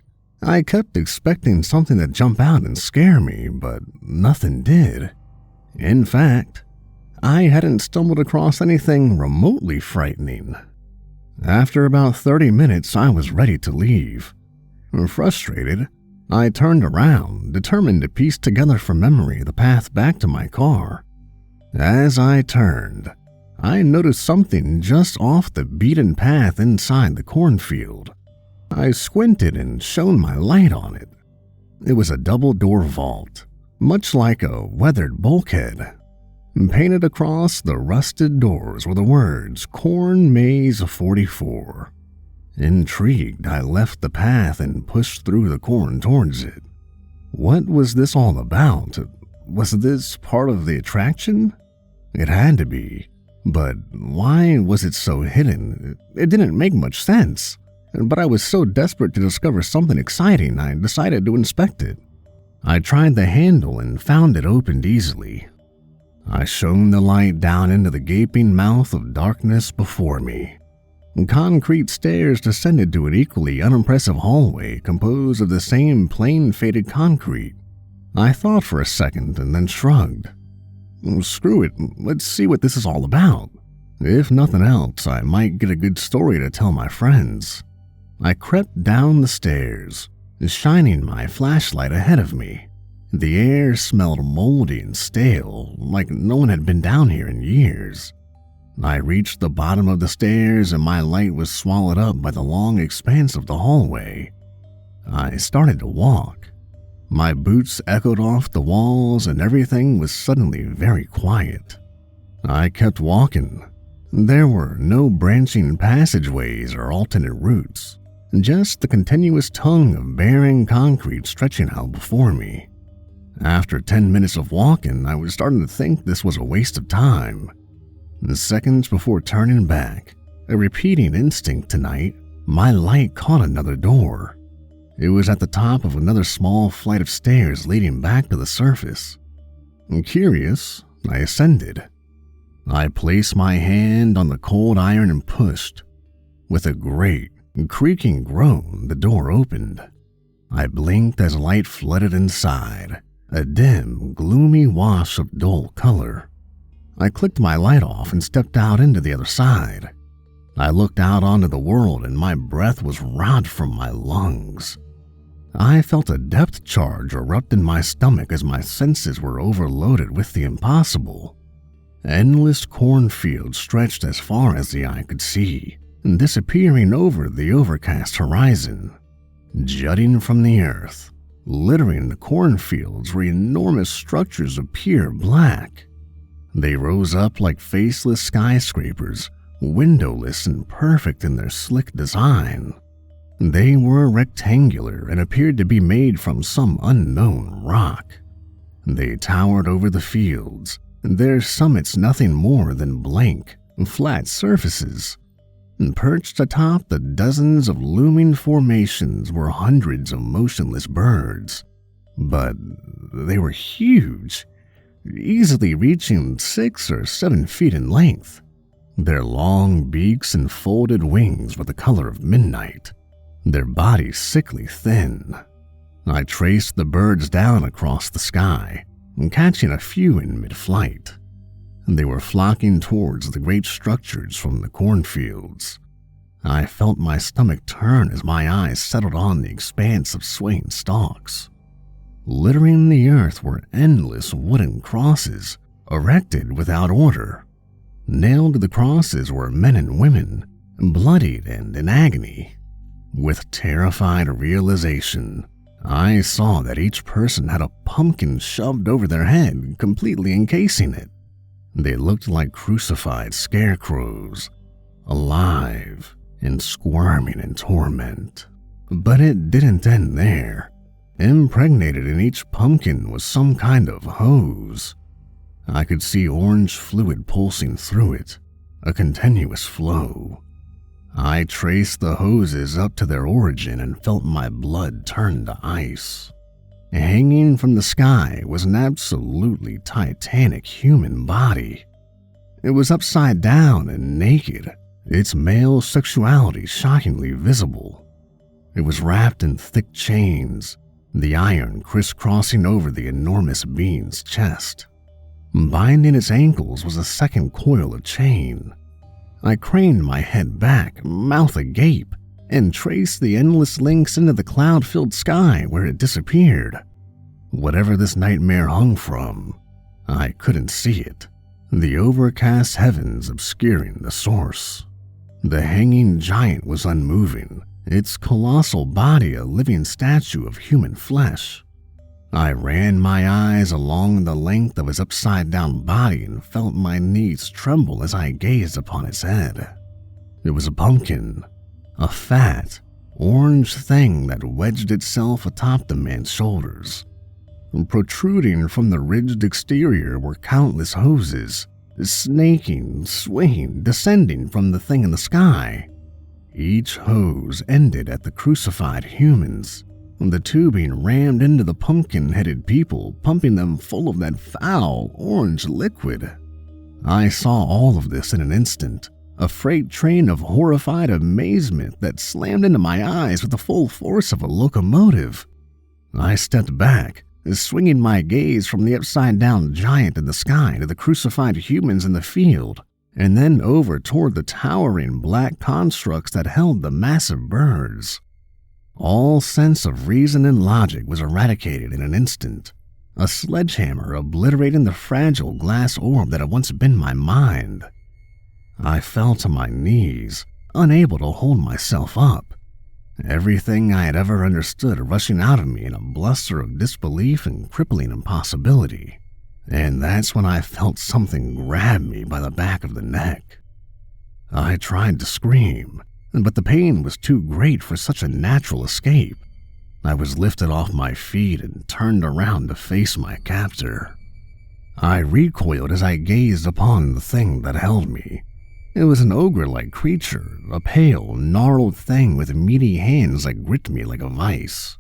I kept expecting something to jump out and scare me, but nothing did. In fact, I hadn't stumbled across anything remotely frightening. After about 30 minutes, I was ready to leave. Frustrated, I turned around, determined to piece together from memory the path back to my car. As I turned, I noticed something just off the beaten path inside the cornfield. I squinted and shone my light on it. It was a double-door vault, much like a weathered bulkhead. Painted across the rusted doors were the words, Corn Maze 44. Intrigued, I left the path and pushed through the corn towards it. What was this all about? Was this part of the attraction? It had to be, but why was it so hidden? It didn't make much sense, but I was so desperate to discover something exciting, I decided to inspect it. I tried the handle and found it opened easily. I shone the light down into the gaping mouth of darkness before me. Concrete stairs descended to an equally unimpressive hallway composed of the same plain faded concrete. I thought for a second and then shrugged. Screw it, let's see what this is all about. If nothing else, I might get a good story to tell my friends. I crept down the stairs, shining my flashlight ahead of me. The air smelled moldy and stale, like no one had been down here in years. I reached the bottom of the stairs and my light was swallowed up by the long expanse of the hallway. I started to walk. My boots echoed off the walls and everything was suddenly very quiet. I kept walking. There were no branching passageways or alternate routes, just the continuous tongue of barren concrete stretching out before me. After 10 minutes of walking, I was starting to think this was a waste of time. Seconds before turning back, a repeating instinct tonight, my light caught another door. It was at the top of another small flight of stairs leading back to the surface. Curious, I ascended. I placed my hand on the cold iron and pushed. With a great, creaking groan, the door opened. I blinked as light flooded inside, a dim, gloomy wash of dull color. I clicked my light off and stepped out into the other side. I looked out onto the world and my breath was robbed from my lungs. I felt a depth charge erupt in my stomach as my senses were overloaded with the impossible. Endless cornfields stretched as far as the eye could see, disappearing over the overcast horizon. Jutting from the earth, littering the cornfields were enormous structures of pure black. They rose up like faceless skyscrapers, windowless and perfect in their slick design. They were rectangular and appeared to be made from some unknown rock. They towered over the fields, their summits nothing more than blank, flat surfaces. Perched atop the dozens of looming formations were hundreds of motionless birds. But they were huge, easily reaching 6 or 7 feet in length. Their long beaks and folded wings were the color of midnight, their bodies sickly thin. I traced the birds down across the sky, catching a few in mid-flight. They were flocking towards the great structures from the cornfields. I felt my stomach turn as my eyes settled on the expanse of swaying stalks. Littering the earth were endless wooden crosses, erected without order. Nailed to the crosses were men and women, bloodied and in agony. With terrified realization, I saw that each person had a pumpkin shoved over their head, completely encasing it. They looked like crucified scarecrows, alive and squirming in torment. But it didn't end there. Impregnated in each pumpkin was some kind of hose. I could see orange fluid pulsing through it, a continuous flow. I traced the hoses up to their origin and felt my blood turn to ice. Hanging from the sky was an absolutely titanic human body. It was upside down and naked, its male sexuality shockingly visible. It was wrapped in thick chains, the iron crisscrossing over the enormous being's chest. Binding its ankles was a second coil of chain. I craned my head back, mouth agape, and traced the endless links into the cloud-filled sky where it disappeared. Whatever this nightmare hung from, I couldn't see it, the overcast heavens obscuring the source. The hanging giant was unmoving, its colossal body a living statue of human flesh. I ran my eyes along the length of his upside-down body and felt my knees tremble as I gazed upon its head. It was a pumpkin, a fat, orange thing that wedged itself atop the man's shoulders. Protruding from the ridged exterior were countless hoses, snaking, swaying, descending from the thing in the sky. Each hose ended at the crucified humans, the tubing rammed into the pumpkin-headed people, pumping them full of that foul, orange liquid. I saw all of this in an instant, a freight train of horrified amazement that slammed into my eyes with the full force of a locomotive. I stepped back, swinging my gaze from the upside-down giant in the sky to the crucified humans in the field, and then over toward the towering black constructs that held the massive birds. All sense of reason and logic was eradicated in an instant, a sledgehammer obliterating the fragile glass orb that had once been my mind. I fell to my knees, unable to hold myself up. Everything I had ever understood rushing out of me in a bluster of disbelief and crippling impossibility. And that's when I felt something grab me by the back of the neck. I tried to scream, but the pain was too great for such a natural escape. I was lifted off my feet and turned around to face my captor. I recoiled as I gazed upon the thing that held me. It was an ogre-like creature, a pale, gnarled thing with meaty hands that gripped me like a vice.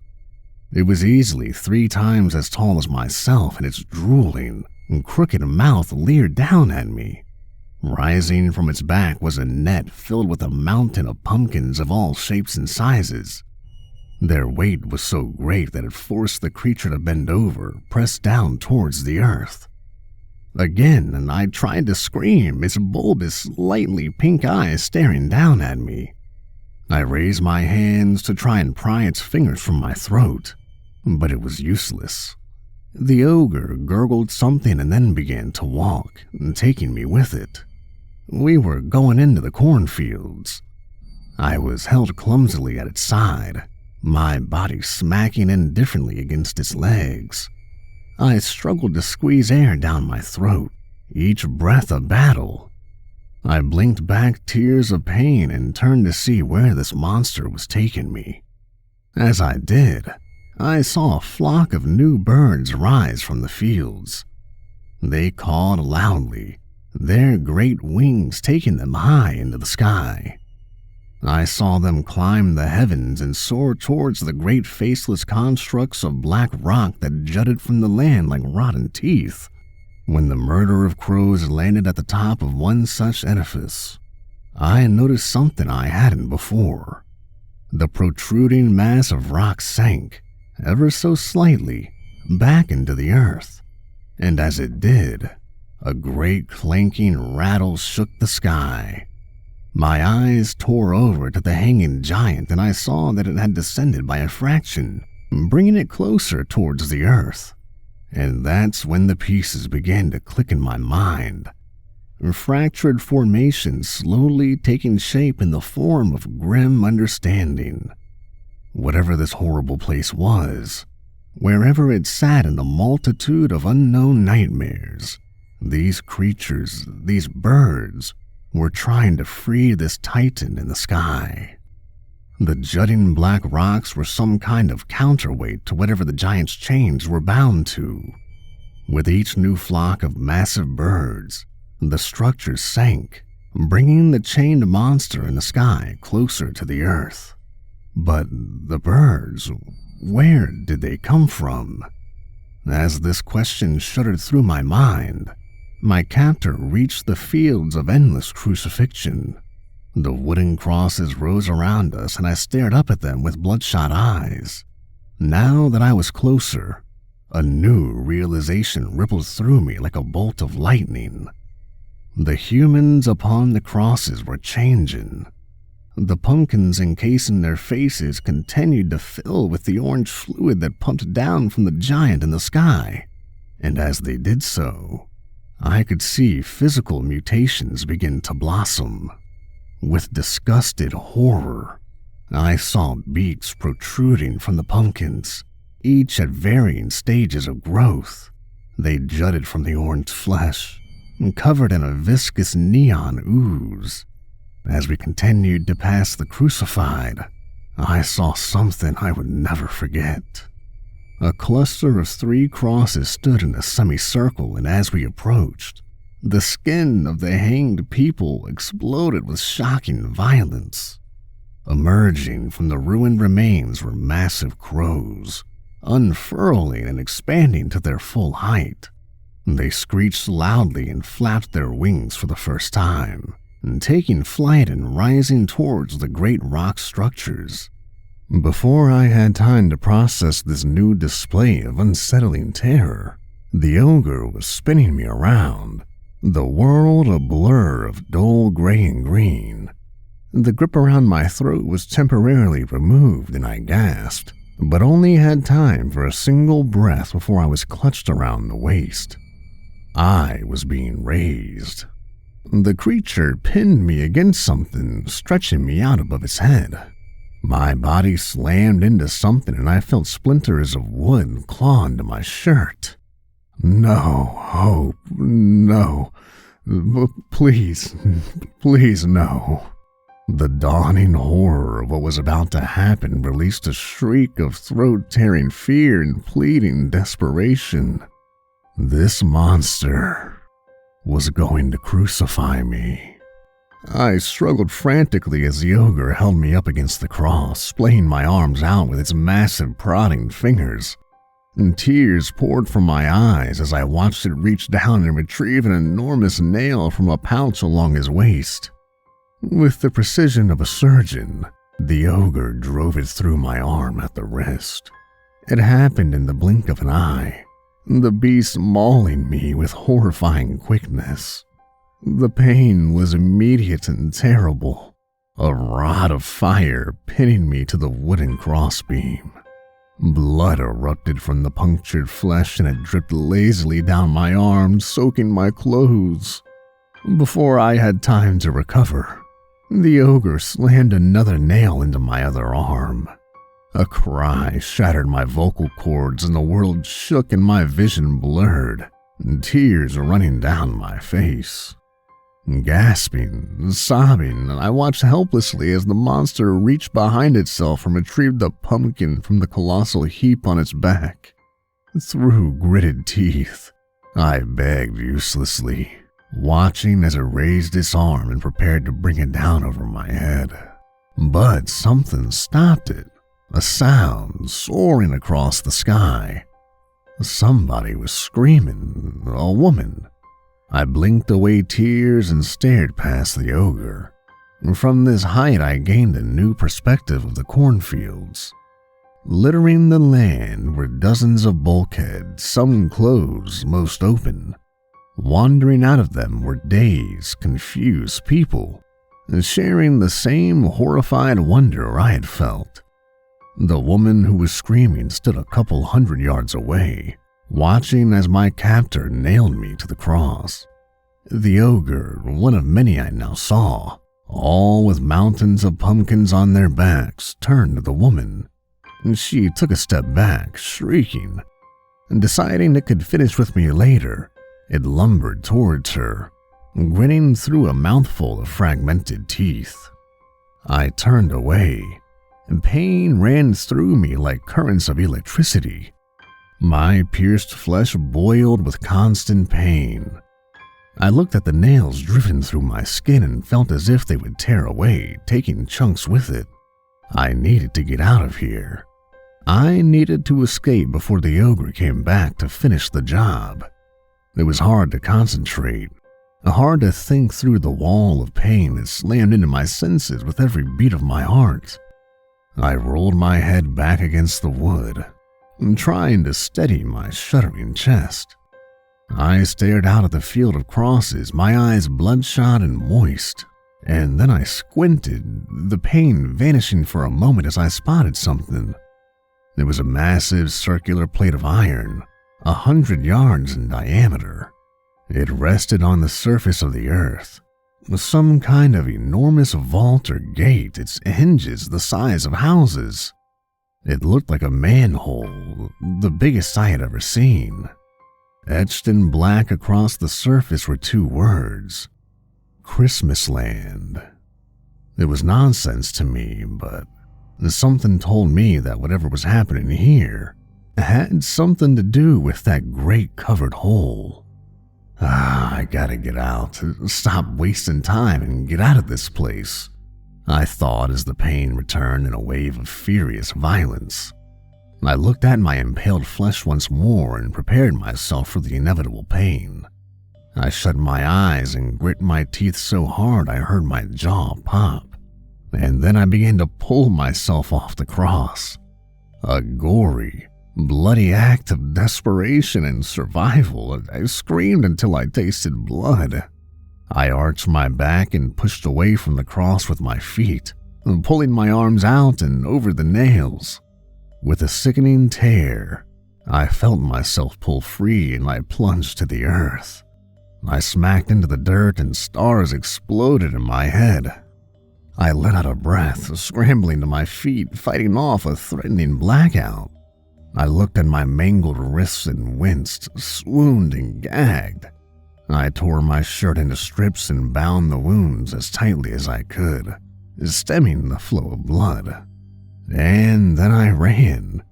It was easily 3 times as tall as myself, and its drooling and crooked mouth leered down at me. Rising from its back was a net filled with a mountain of pumpkins of all shapes and sizes. Their weight was so great that it forced the creature to bend over, pressed down towards the earth. Again, and I tried to scream, its bulbous, slightly pink eyes staring down at me. I raised my hands to try and pry its fingers from my throat, but it was useless. The ogre gurgled something and then began to walk, taking me with it. We were going into the cornfields. I was held clumsily at its side, my body smacking indifferently against its legs. I struggled to squeeze air down my throat, each breath a battle. I blinked back tears of pain and turned to see where this monster was taking me. As I did, I saw a flock of new birds rise from the fields. They cawed loudly, their great wings taking them high into the sky. I saw them climb the heavens and soar towards the great faceless constructs of black rock that jutted from the land like rotten teeth. When the murder of crows landed at the top of one such edifice, I noticed something I hadn't before. The protruding mass of rock sank, ever so slightly, back into the earth, and as it did, a great clanking rattle shook the sky. My eyes tore over to the hanging giant, and I saw that it had descended by a fraction, bringing it closer towards the earth. And that's when the pieces began to click in my mind. Fractured formations slowly taking shape in the form of grim understanding. Whatever this horrible place was, wherever it sat in the multitude of unknown nightmares, these creatures, these birds, were trying to free this titan in the sky. The jutting black rocks were some kind of counterweight to whatever the giant's chains were bound to. With each new flock of massive birds, the structure sank, bringing the chained monster in the sky closer to the earth. But the birds, where did they come from? As this question shuddered through my mind, my captor reached the fields of endless crucifixion. The wooden crosses rose around us, and I stared up at them with bloodshot eyes. Now that I was closer, a new realization rippled through me like a bolt of lightning. The humans upon the crosses were changing. The pumpkins encasing their faces continued to fill with the orange fluid that pumped down from the giant in the sky, and as they did so, I could see physical mutations begin to blossom. With disgusted horror, I saw beaks protruding from the pumpkins, each at varying stages of growth. They jutted from the orange flesh, covered in a viscous neon ooze. As we continued to pass the crucified, I saw something I would never forget. A cluster of 3 crosses stood in a semicircle, and as we approached, the skin of the hanged people exploded with shocking violence. Emerging from the ruined remains were massive crows, unfurling and expanding to their full height. They screeched loudly and flapped their wings for the first time, taking flight and rising towards the great rock structures. Before I had time to process this new display of unsettling terror, the ogre was spinning me around, the world a blur of dull gray and green. The grip around my throat was temporarily removed and I gasped, but only had time for a single breath before I was clutched around the waist. I was being raised. The creature pinned me against something, stretching me out above its head. My body slammed into something and I felt splinters of wood claw into my shirt. No, Hope, no. Please, please no. The dawning horror of what was about to happen released a shriek of throat-tearing fear and pleading desperation. This monster was going to crucify me. I struggled frantically as the ogre held me up against the cross, splaying my arms out with its massive prodding fingers. And tears poured from my eyes as I watched it reach down and retrieve an enormous nail from a pouch along his waist. With the precision of a surgeon, the ogre drove it through my arm at the wrist. It happened in the blink of an eye, the beast mauling me with horrifying quickness. The pain was immediate and terrible, a rod of fire pinning me to the wooden crossbeam. Blood erupted from the punctured flesh and it dripped lazily down my arm, soaking my clothes. Before I had time to recover, the ogre slammed another nail into my other arm. A cry shattered my vocal cords and the world shook and my vision blurred, tears running down my face. Gasping, sobbing, I watched helplessly as the monster reached behind itself and retrieved the pumpkin from the colossal heap on its back. Through gritted teeth, I begged uselessly, watching as it raised its arm and prepared to bring it down over my head. But something stopped it, a sound soaring across the sky. Somebody was screaming, a woman. I blinked away tears and stared past the ogre. From this height, I gained a new perspective of the cornfields. Littering the land were dozens of bulkheads, some closed, most open. Wandering out of them were dazed, confused people, sharing the same horrified wonder I had felt. The woman who was screaming stood a couple 100 yards away, watching as my captor nailed me to the cross. The ogre, one of many I now saw, all with mountains of pumpkins on their backs, turned to the woman. She took a step back, shrieking, and deciding it could finish with me later, it lumbered towards her, grinning through a mouthful of fragmented teeth. I turned away, and pain ran through me like currents of electricity. My pierced flesh boiled with constant pain. I looked at the nails driven through my skin and felt as if they would tear away, taking chunks with it. I needed to get out of here. I needed to escape before the ogre came back to finish the job. It was hard to concentrate, hard to think through the wall of pain that slammed into my senses with every beat of my heart. I rolled my head back against the wood, trying to steady my shuddering chest. I stared out at the field of crosses, my eyes bloodshot and moist, and then I squinted, the pain vanishing for a moment as I spotted something. It was a massive circular plate of iron, 100 yards in diameter. It rested on the surface of the earth, some kind of enormous vault or gate, its hinges the size of houses. It looked like a manhole, the biggest I had ever seen. Etched in black across the surface were 2 words, Christmasland. It was nonsense to me, but something told me that whatever was happening here had something to do with that great covered hole. I gotta get out, stop wasting time and get out of this place, I thought as the pain returned in a wave of furious violence. I looked at my impaled flesh once more and prepared myself for the inevitable pain. I shut my eyes and grit my teeth so hard I heard my jaw pop, and then I began to pull myself off the cross. A gory, bloody act of desperation and survival. I screamed until I tasted blood. I arched my back and pushed away from the cross with my feet, pulling my arms out and over the nails. With a sickening tear, I felt myself pull free and I plunged to the earth. I smacked into the dirt and stars exploded in my head. I let out a breath, scrambling to my feet, fighting off a threatening blackout. I looked at my mangled wrists and winced, swooned and gagged. I tore my shirt into strips and bound the wounds as tightly as I could, stemming the flow of blood. And then I ran.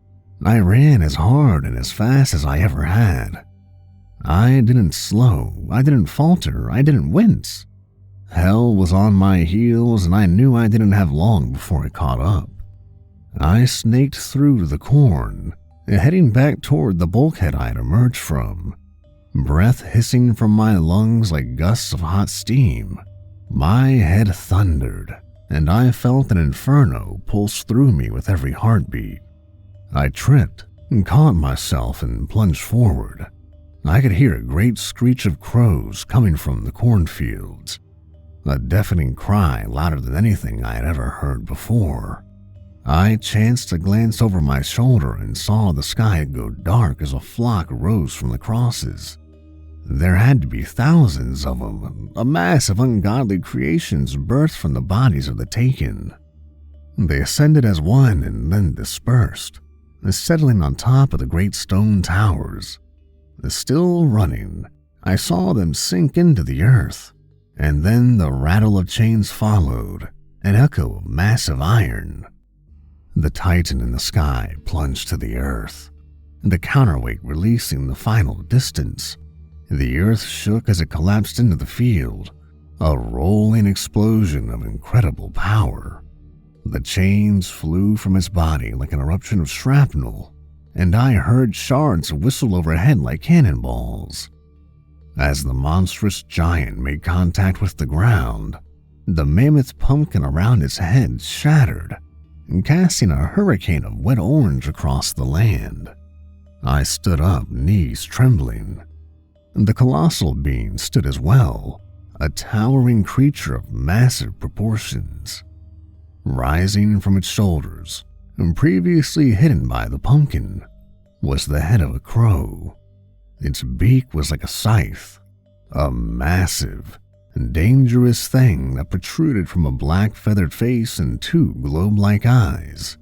I ran as hard and as fast as I ever had. I didn't slow, I didn't falter, I didn't wince. Hell was on my heels, and I knew I didn't have long before it caught up. I snaked through the corn, heading back toward the bulkhead I had emerged from, breath hissing from my lungs like gusts of hot steam. My head thundered, and I felt an inferno pulse through me with every heartbeat. I tripped and caught myself and plunged forward. I could hear a great screech of crows coming from the cornfields, a deafening cry louder than anything I had ever heard before. I chanced to glance over my shoulder and saw the sky go dark as a flock rose from the crosses. There had to be thousands of them, a mass of ungodly creations birthed from the bodies of the taken. They ascended as one and then dispersed, settling on top of the great stone towers. Still running, I saw them sink into the earth, and then the rattle of chains followed, an echo of massive iron. The titan in the sky plunged to the earth, the counterweight releasing the final distance. The earth shook as it collapsed into the field, a rolling explosion of incredible power. The chains flew from its body like an eruption of shrapnel, and I heard shards whistle overhead like cannonballs. As the monstrous giant made contact with the ground, the mammoth pumpkin around its head shattered, casting a hurricane of wet orange across the land. I stood up, knees trembling. The colossal being stood as well, a towering creature of massive proportions. Rising from its shoulders, and previously hidden by the pumpkin, was the head of a crow. Its beak was like a scythe, a massive, dangerous thing that protruded from a black feathered face and two globe-like eyes.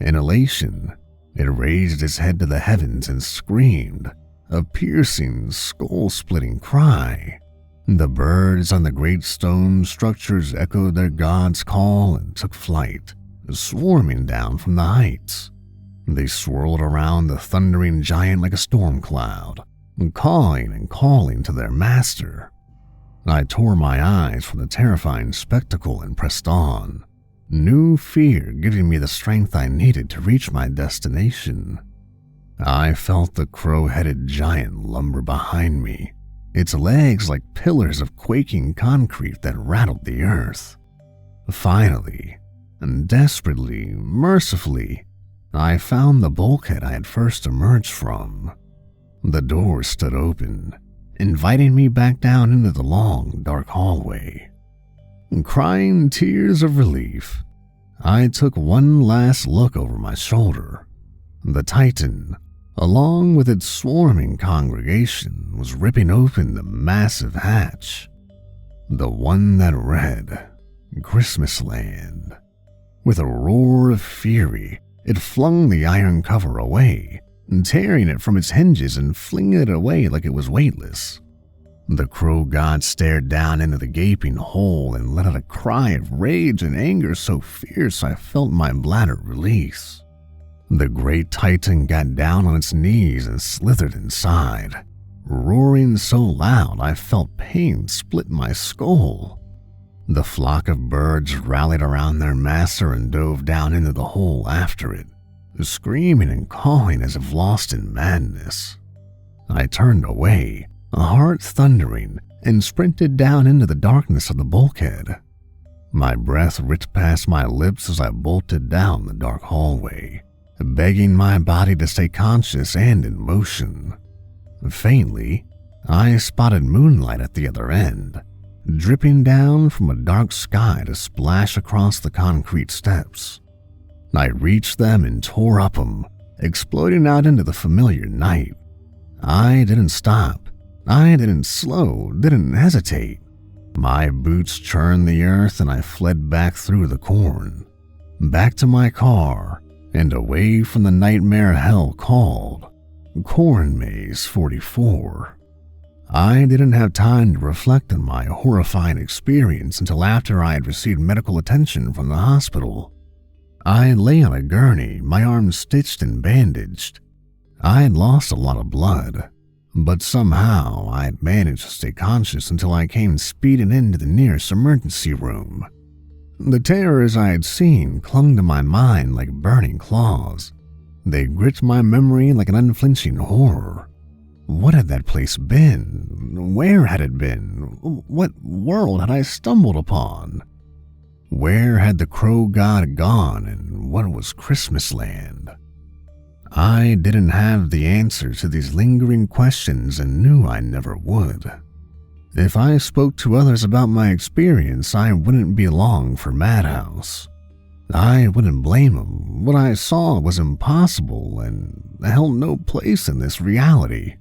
In elation, it raised its head to the heavens and screamed, a piercing, skull-splitting cry. The birds on the great stone structures echoed their god's call and took flight, swarming down from the heights. They swirled around the thundering giant like a storm cloud, cawing and calling to their master. I tore my eyes from the terrifying spectacle and pressed on, new fear giving me the strength I needed to reach my destination. I felt the crow-headed giant lumber behind me, its legs like pillars of quaking concrete that rattled the earth. Finally, and desperately, mercifully, I found the bulkhead I had first emerged from. The door stood open, inviting me back down into the long, dark hallway. Crying tears of relief, I took one last look over my shoulder. The titan, along with its swarming congregation, was ripping open the massive hatch, the one that read, Christmas Land. With a roar of fury, it flung the iron cover away, tearing it from its hinges and flinging it away like it was weightless. The crow god stared down into the gaping hole and let out a cry of rage and anger so fierce I felt my bladder release. The great titan got down on its knees and slithered inside, roaring so loud I felt pain split my skull. The flock of birds rallied around their master and dove down into the hole after it, screaming and calling as if lost in madness. I turned away, a heart thundering, and sprinted down into the darkness of the bulkhead. My breath ripped past my lips as I bolted down the dark hallway, begging my body to stay conscious and in motion. Faintly, I spotted moonlight at the other end, dripping down from a dark sky to splash across the concrete steps. I reached them and tore up them, exploding out into the familiar night. I didn't stop. I didn't slow, didn't hesitate. My boots churned the earth and I fled back through the corn, back to my car, and away from the nightmare hell called Corn Maze 44. I didn't have time to reflect on my horrifying experience until after I had received medical attention from the hospital. I lay on a gurney, my arms stitched and bandaged. I had lost a lot of blood, But somehow I'd managed to stay conscious until I came speeding into the nearest emergency room. The terrors I had seen clung to my mind like burning claws. They gripped my memory like an unflinching horror. What had that place been? Where had it been? What world had I stumbled upon? Where had the crow god gone, and what was Christmas land? I didn't have the answers to these lingering questions and knew I never would. If I spoke to others about my experience, I wouldn't be long for madhouse. I wouldn't blame them. What I saw was impossible and held no place in this reality.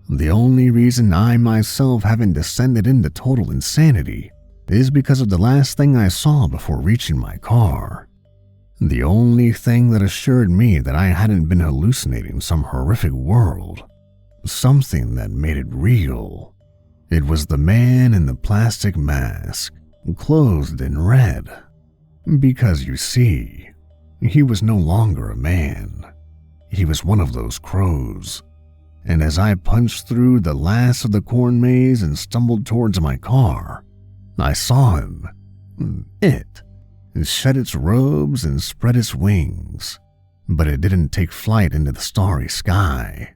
The only reason I myself haven't descended into total insanity is because of the last thing I saw before reaching my car. The only thing that assured me that I hadn't been hallucinating some horrific world, something that made it real. It was the man in the plastic mask, clothed in red. Because you see, he was no longer a man. He was one of those crows. And as I punched through the last of the corn maze and stumbled towards my car, I saw him. It shed its robes and spread its wings, but it didn't take flight into the starry sky.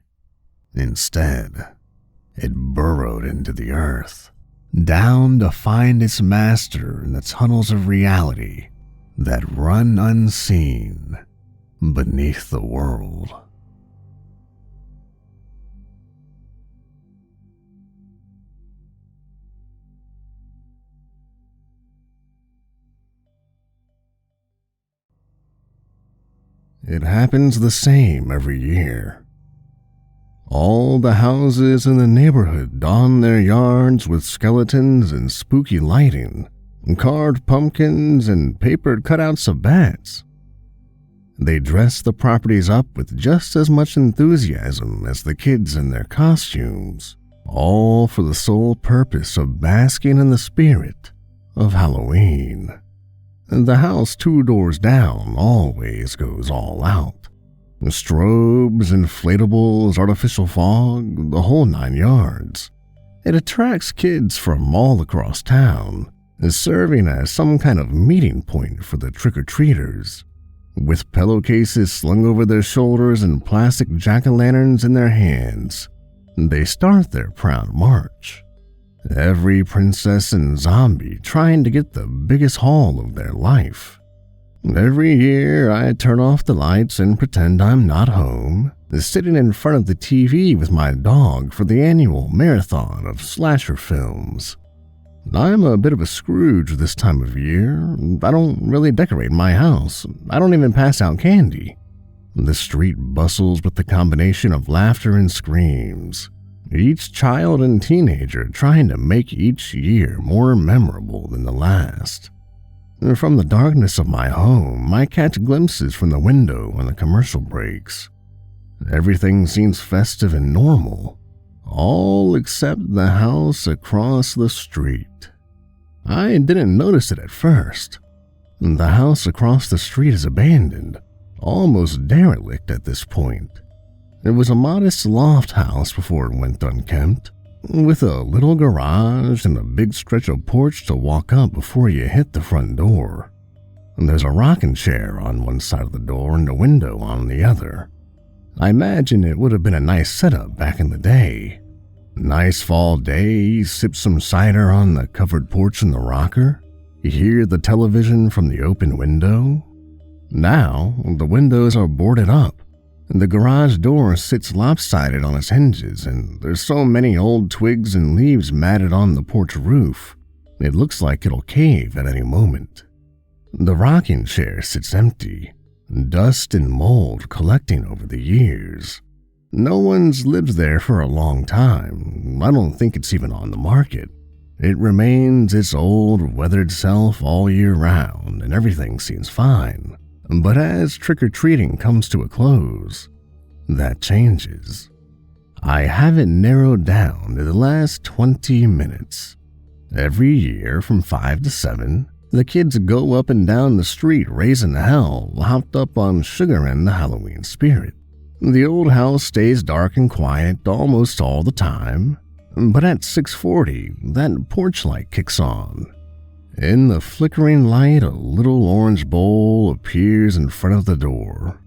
Instead, it burrowed into the earth, down to find its master in the tunnels of reality that run unseen beneath the world. It happens the same every year. All the houses in the neighborhood don their yards with skeletons and spooky lighting, carved pumpkins and papered cutouts of bats. They dress the properties up with just as much enthusiasm as the kids in their costumes, all for the sole purpose of basking in the spirit of Halloween. The house 2 doors down always goes all out. Strobes, inflatables, artificial fog, the whole 9 yards. It attracts kids from all across town, serving as some kind of meeting point for the trick-or-treaters. With pillowcases slung over their shoulders and plastic jack-o'-lanterns in their hands, they start their proud march. Every princess and zombie trying to get the biggest haul of their life. Every year, I turn off the lights and pretend I'm not home, sitting in front of the TV with my dog for the annual marathon of slasher films. I'm a bit of a Scrooge this time of year. I don't really decorate my house. I don't even pass out candy. The street bustles with the combination of laughter and screams. Each child and teenager trying to make each year more memorable than the last. From the darkness of my home, I catch glimpses from the window when the commercial breaks. Everything seems festive and normal, all except the house across the street. I didn't notice it at first. The house across the street is abandoned, almost derelict at this point. It was a modest loft house before it went unkempt, with a little garage and a big stretch of porch to walk up before you hit the front door. There's a rocking chair on one side of the door and a window on the other. I imagine it would have been a nice setup back in the day. Nice fall day, you sip some cider on the covered porch in the rocker. You hear the television from the open window. Now, the windows are boarded up. The garage door sits lopsided on its hinges, and there's so many old twigs and leaves matted on the porch roof, it looks like it'll cave at any moment. The rocking chair sits empty, dust and mold collecting over the years. No one's lived there for a long time. I don't think it's even on the market. It remains its old, weathered self all year round, and everything seems fine. But as trick-or-treating comes to a close, that changes. I have it narrowed down to the last 20 minutes. Every year from 5 to 7, the kids go up and down the street raising hell, hopped up on sugar and the Halloween spirit. The old house stays dark and quiet almost all the time, but at 6:40, that porch light kicks on. In the flickering light, a little orange bowl appears in front of the door.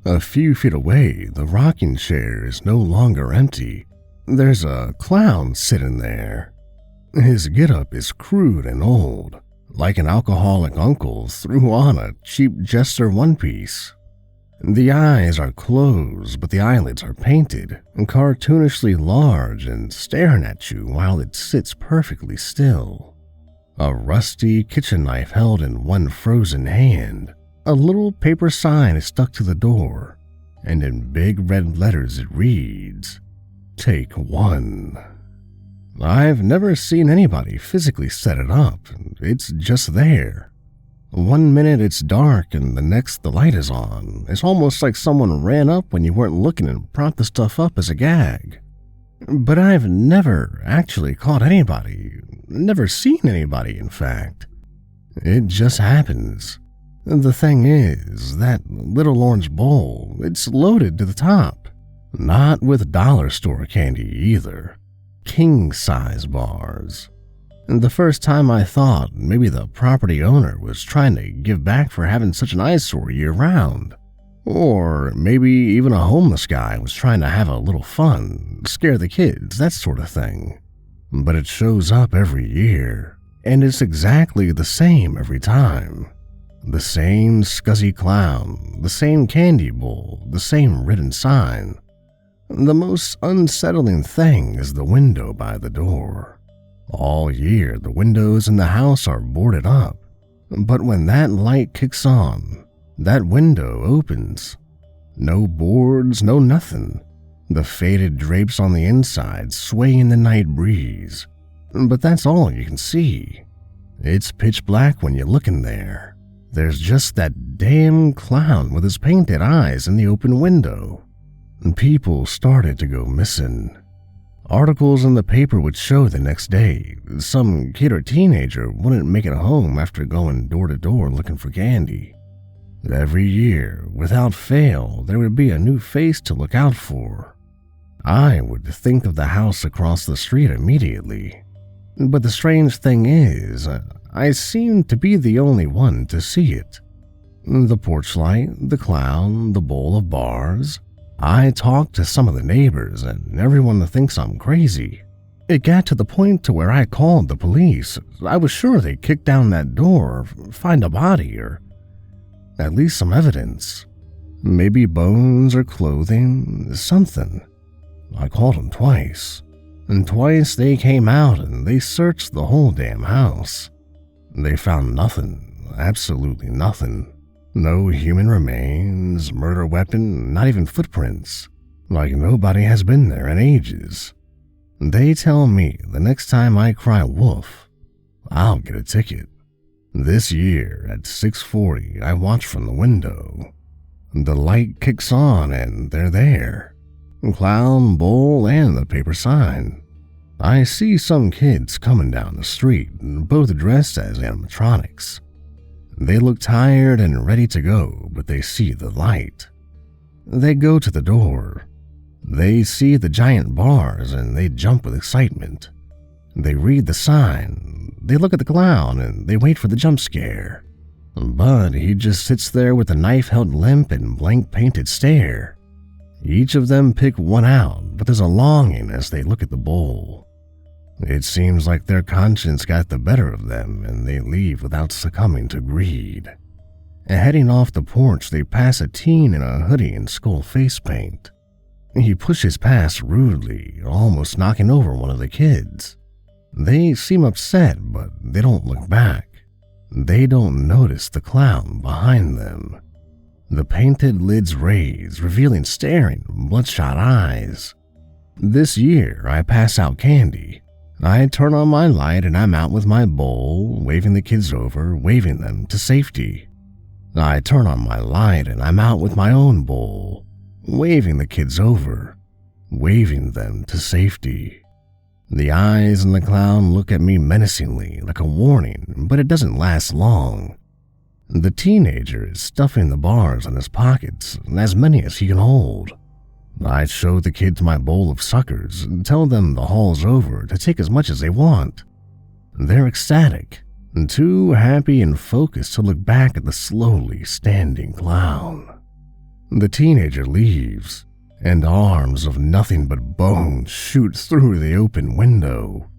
A few feet away, the rocking chair is no longer empty. There's a clown sitting there. His getup is crude and old, like an alcoholic uncle threw on a cheap jester one-piece. The eyes are closed, but the eyelids are painted and cartoonishly large and staring at you while it sits perfectly still. A rusty kitchen knife held in one frozen hand. A little paper sign is stuck to the door, and in big red letters it reads, "Take one." I've never seen anybody physically set it up. It's just there. One minute it's dark and the next the light is on. It's almost like someone ran up when you weren't looking and propped the stuff up as a gag. But I've never actually caught anybody. Never seen anybody, in fact. It just happens. The thing is, that little orange bowl, it's loaded to the top. Not with dollar store candy either. King-size bars. The first time I thought maybe the property owner was trying to give back for having such an eyesore year-round. Or maybe even a homeless guy was trying to have a little fun, scare the kids, that sort of thing. But it shows up every year, and it's exactly the same every time. The same scuzzy clown, the same candy bowl, the same written sign. The most unsettling thing is the window by the door. All year, the windows in the house are boarded up, but when that light kicks on, that window opens. No boards, no nothing. The faded drapes on the inside sway in the night breeze, but that's all you can see. It's pitch black when you look in there. There's just that damn clown with his painted eyes in the open window. People started to go missing. Articles in the paper would show the next day some kid or teenager wouldn't make it home after going door to door looking for candy. Every year, without fail, there would be a new face to look out for. I would think of the house across the street immediately. But the strange thing is, I seemed to be the only one to see it. The porch light, the clown, the bowl of bars. I talked to some of the neighbors and everyone thinks I'm crazy. It got to the point to where I called the police. I was sure they'd kick down that door, find a body, or at least some evidence. Maybe bones or clothing, something. I called them twice, and twice they came out and they searched the whole damn house. They found nothing, absolutely nothing. No human remains, murder weapon, not even footprints. Like nobody has been there in ages. They tell me the next time I cry wolf, I'll get a ticket. This year, at 6:40, I watch from the window. The light kicks on and they're there. Clown, bowl, and the paper sign. I see some kids coming down the street, both dressed as animatronics. They look tired and ready to go, but they see the light. They go to the door. They see the giant bars and they jump with excitement. They read the sign. They look at the clown and they wait for the jump scare. But he just sits there with a knife held limp and blank painted stare. Each of them pick one out, but there's a longing as they look at the bowl. It seems like their conscience got the better of them and they leave without succumbing to greed. And heading off the porch, they pass a teen in a hoodie and skull face paint. He pushes past rudely, almost knocking over one of the kids. They seem upset, but they don't look back. They don't notice the clown behind them. The painted lids raise, revealing staring, bloodshot eyes. This year, I pass out candy. I turn on my light and I'm out with my bowl, waving the kids over, waving them to safety. I turn on my light and I'm out with my own bowl, waving the kids over, waving them to safety. The eyes in the clown look at me menacingly, like a warning, but it doesn't last long. The teenager is stuffing the bars in his pockets, as many as he can hold. I show the kids my bowl of suckers and tell them the haul's over to take as much as they want. They're ecstatic, and too happy and focused to look back at the slowly standing clown. The teenager leaves, and arms of nothing but bone shoot through the open window.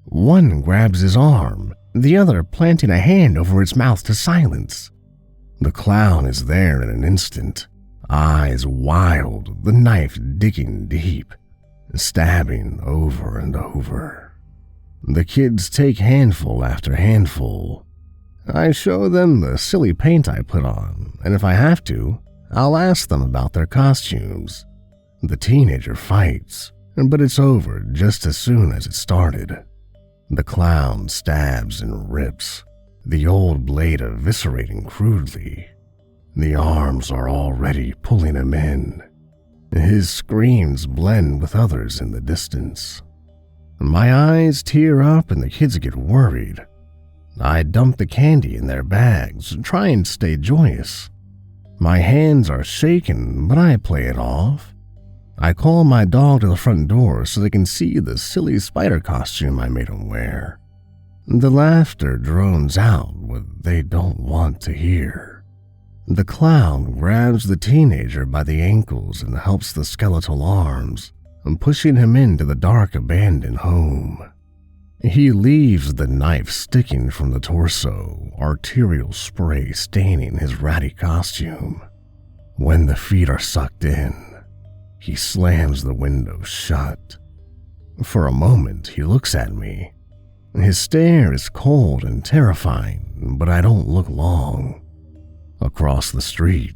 One grabs his arm, the other planting a hand over its mouth to silence. The clown is there in an instant, eyes wild, the knife digging deep, stabbing over and over. The kids take handful after handful. I show them the silly paint I put on, and if I have to, I'll ask them about their costumes. The teenager fights, but it's over just as soon as it started. The clown stabs and rips, the old blade eviscerating crudely. The arms are already pulling him in. His screams blend with others in the distance. My eyes tear up and the kids get worried. I dump the candy in their bags, try and stay joyous. My hands are shaking, but I play it off. I call my dog to the front door so they can see the silly spider costume I made him wear. The laughter drones out what they don't want to hear. The clown grabs the teenager by the ankles and helps the skeletal arms, pushing him into the dark abandoned home. He leaves the knife sticking from the torso, arterial spray staining his ratty costume. When the feet are sucked in, he slams the window shut. For a moment, he looks at me. His stare is cold and terrifying, but I don't look long. Across the street,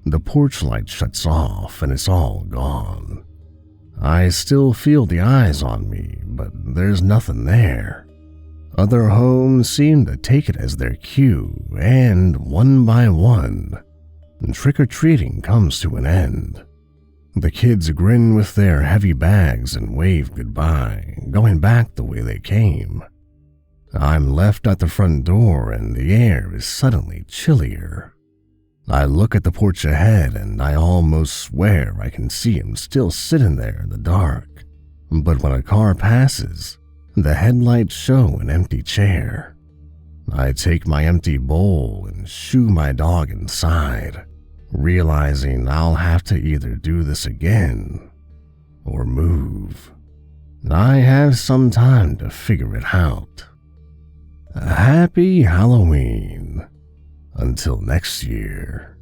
the porch light shuts off and it's all gone. I still feel the eyes on me, but there's nothing there. Other homes seem to take it as their cue, and one by one, trick-or-treating comes to an end. The kids grin with their heavy bags and wave goodbye, going back the way they came. I'm left at the front door and the air is suddenly chillier. I look at the porch ahead and I almost swear I can see him still sitting there in the dark. But when a car passes, the headlights show an empty chair. I take my empty bowl and shoo my dog inside, realizing I'll have to either do this again or move. I have some time to figure it out. Happy Halloween. Until next year.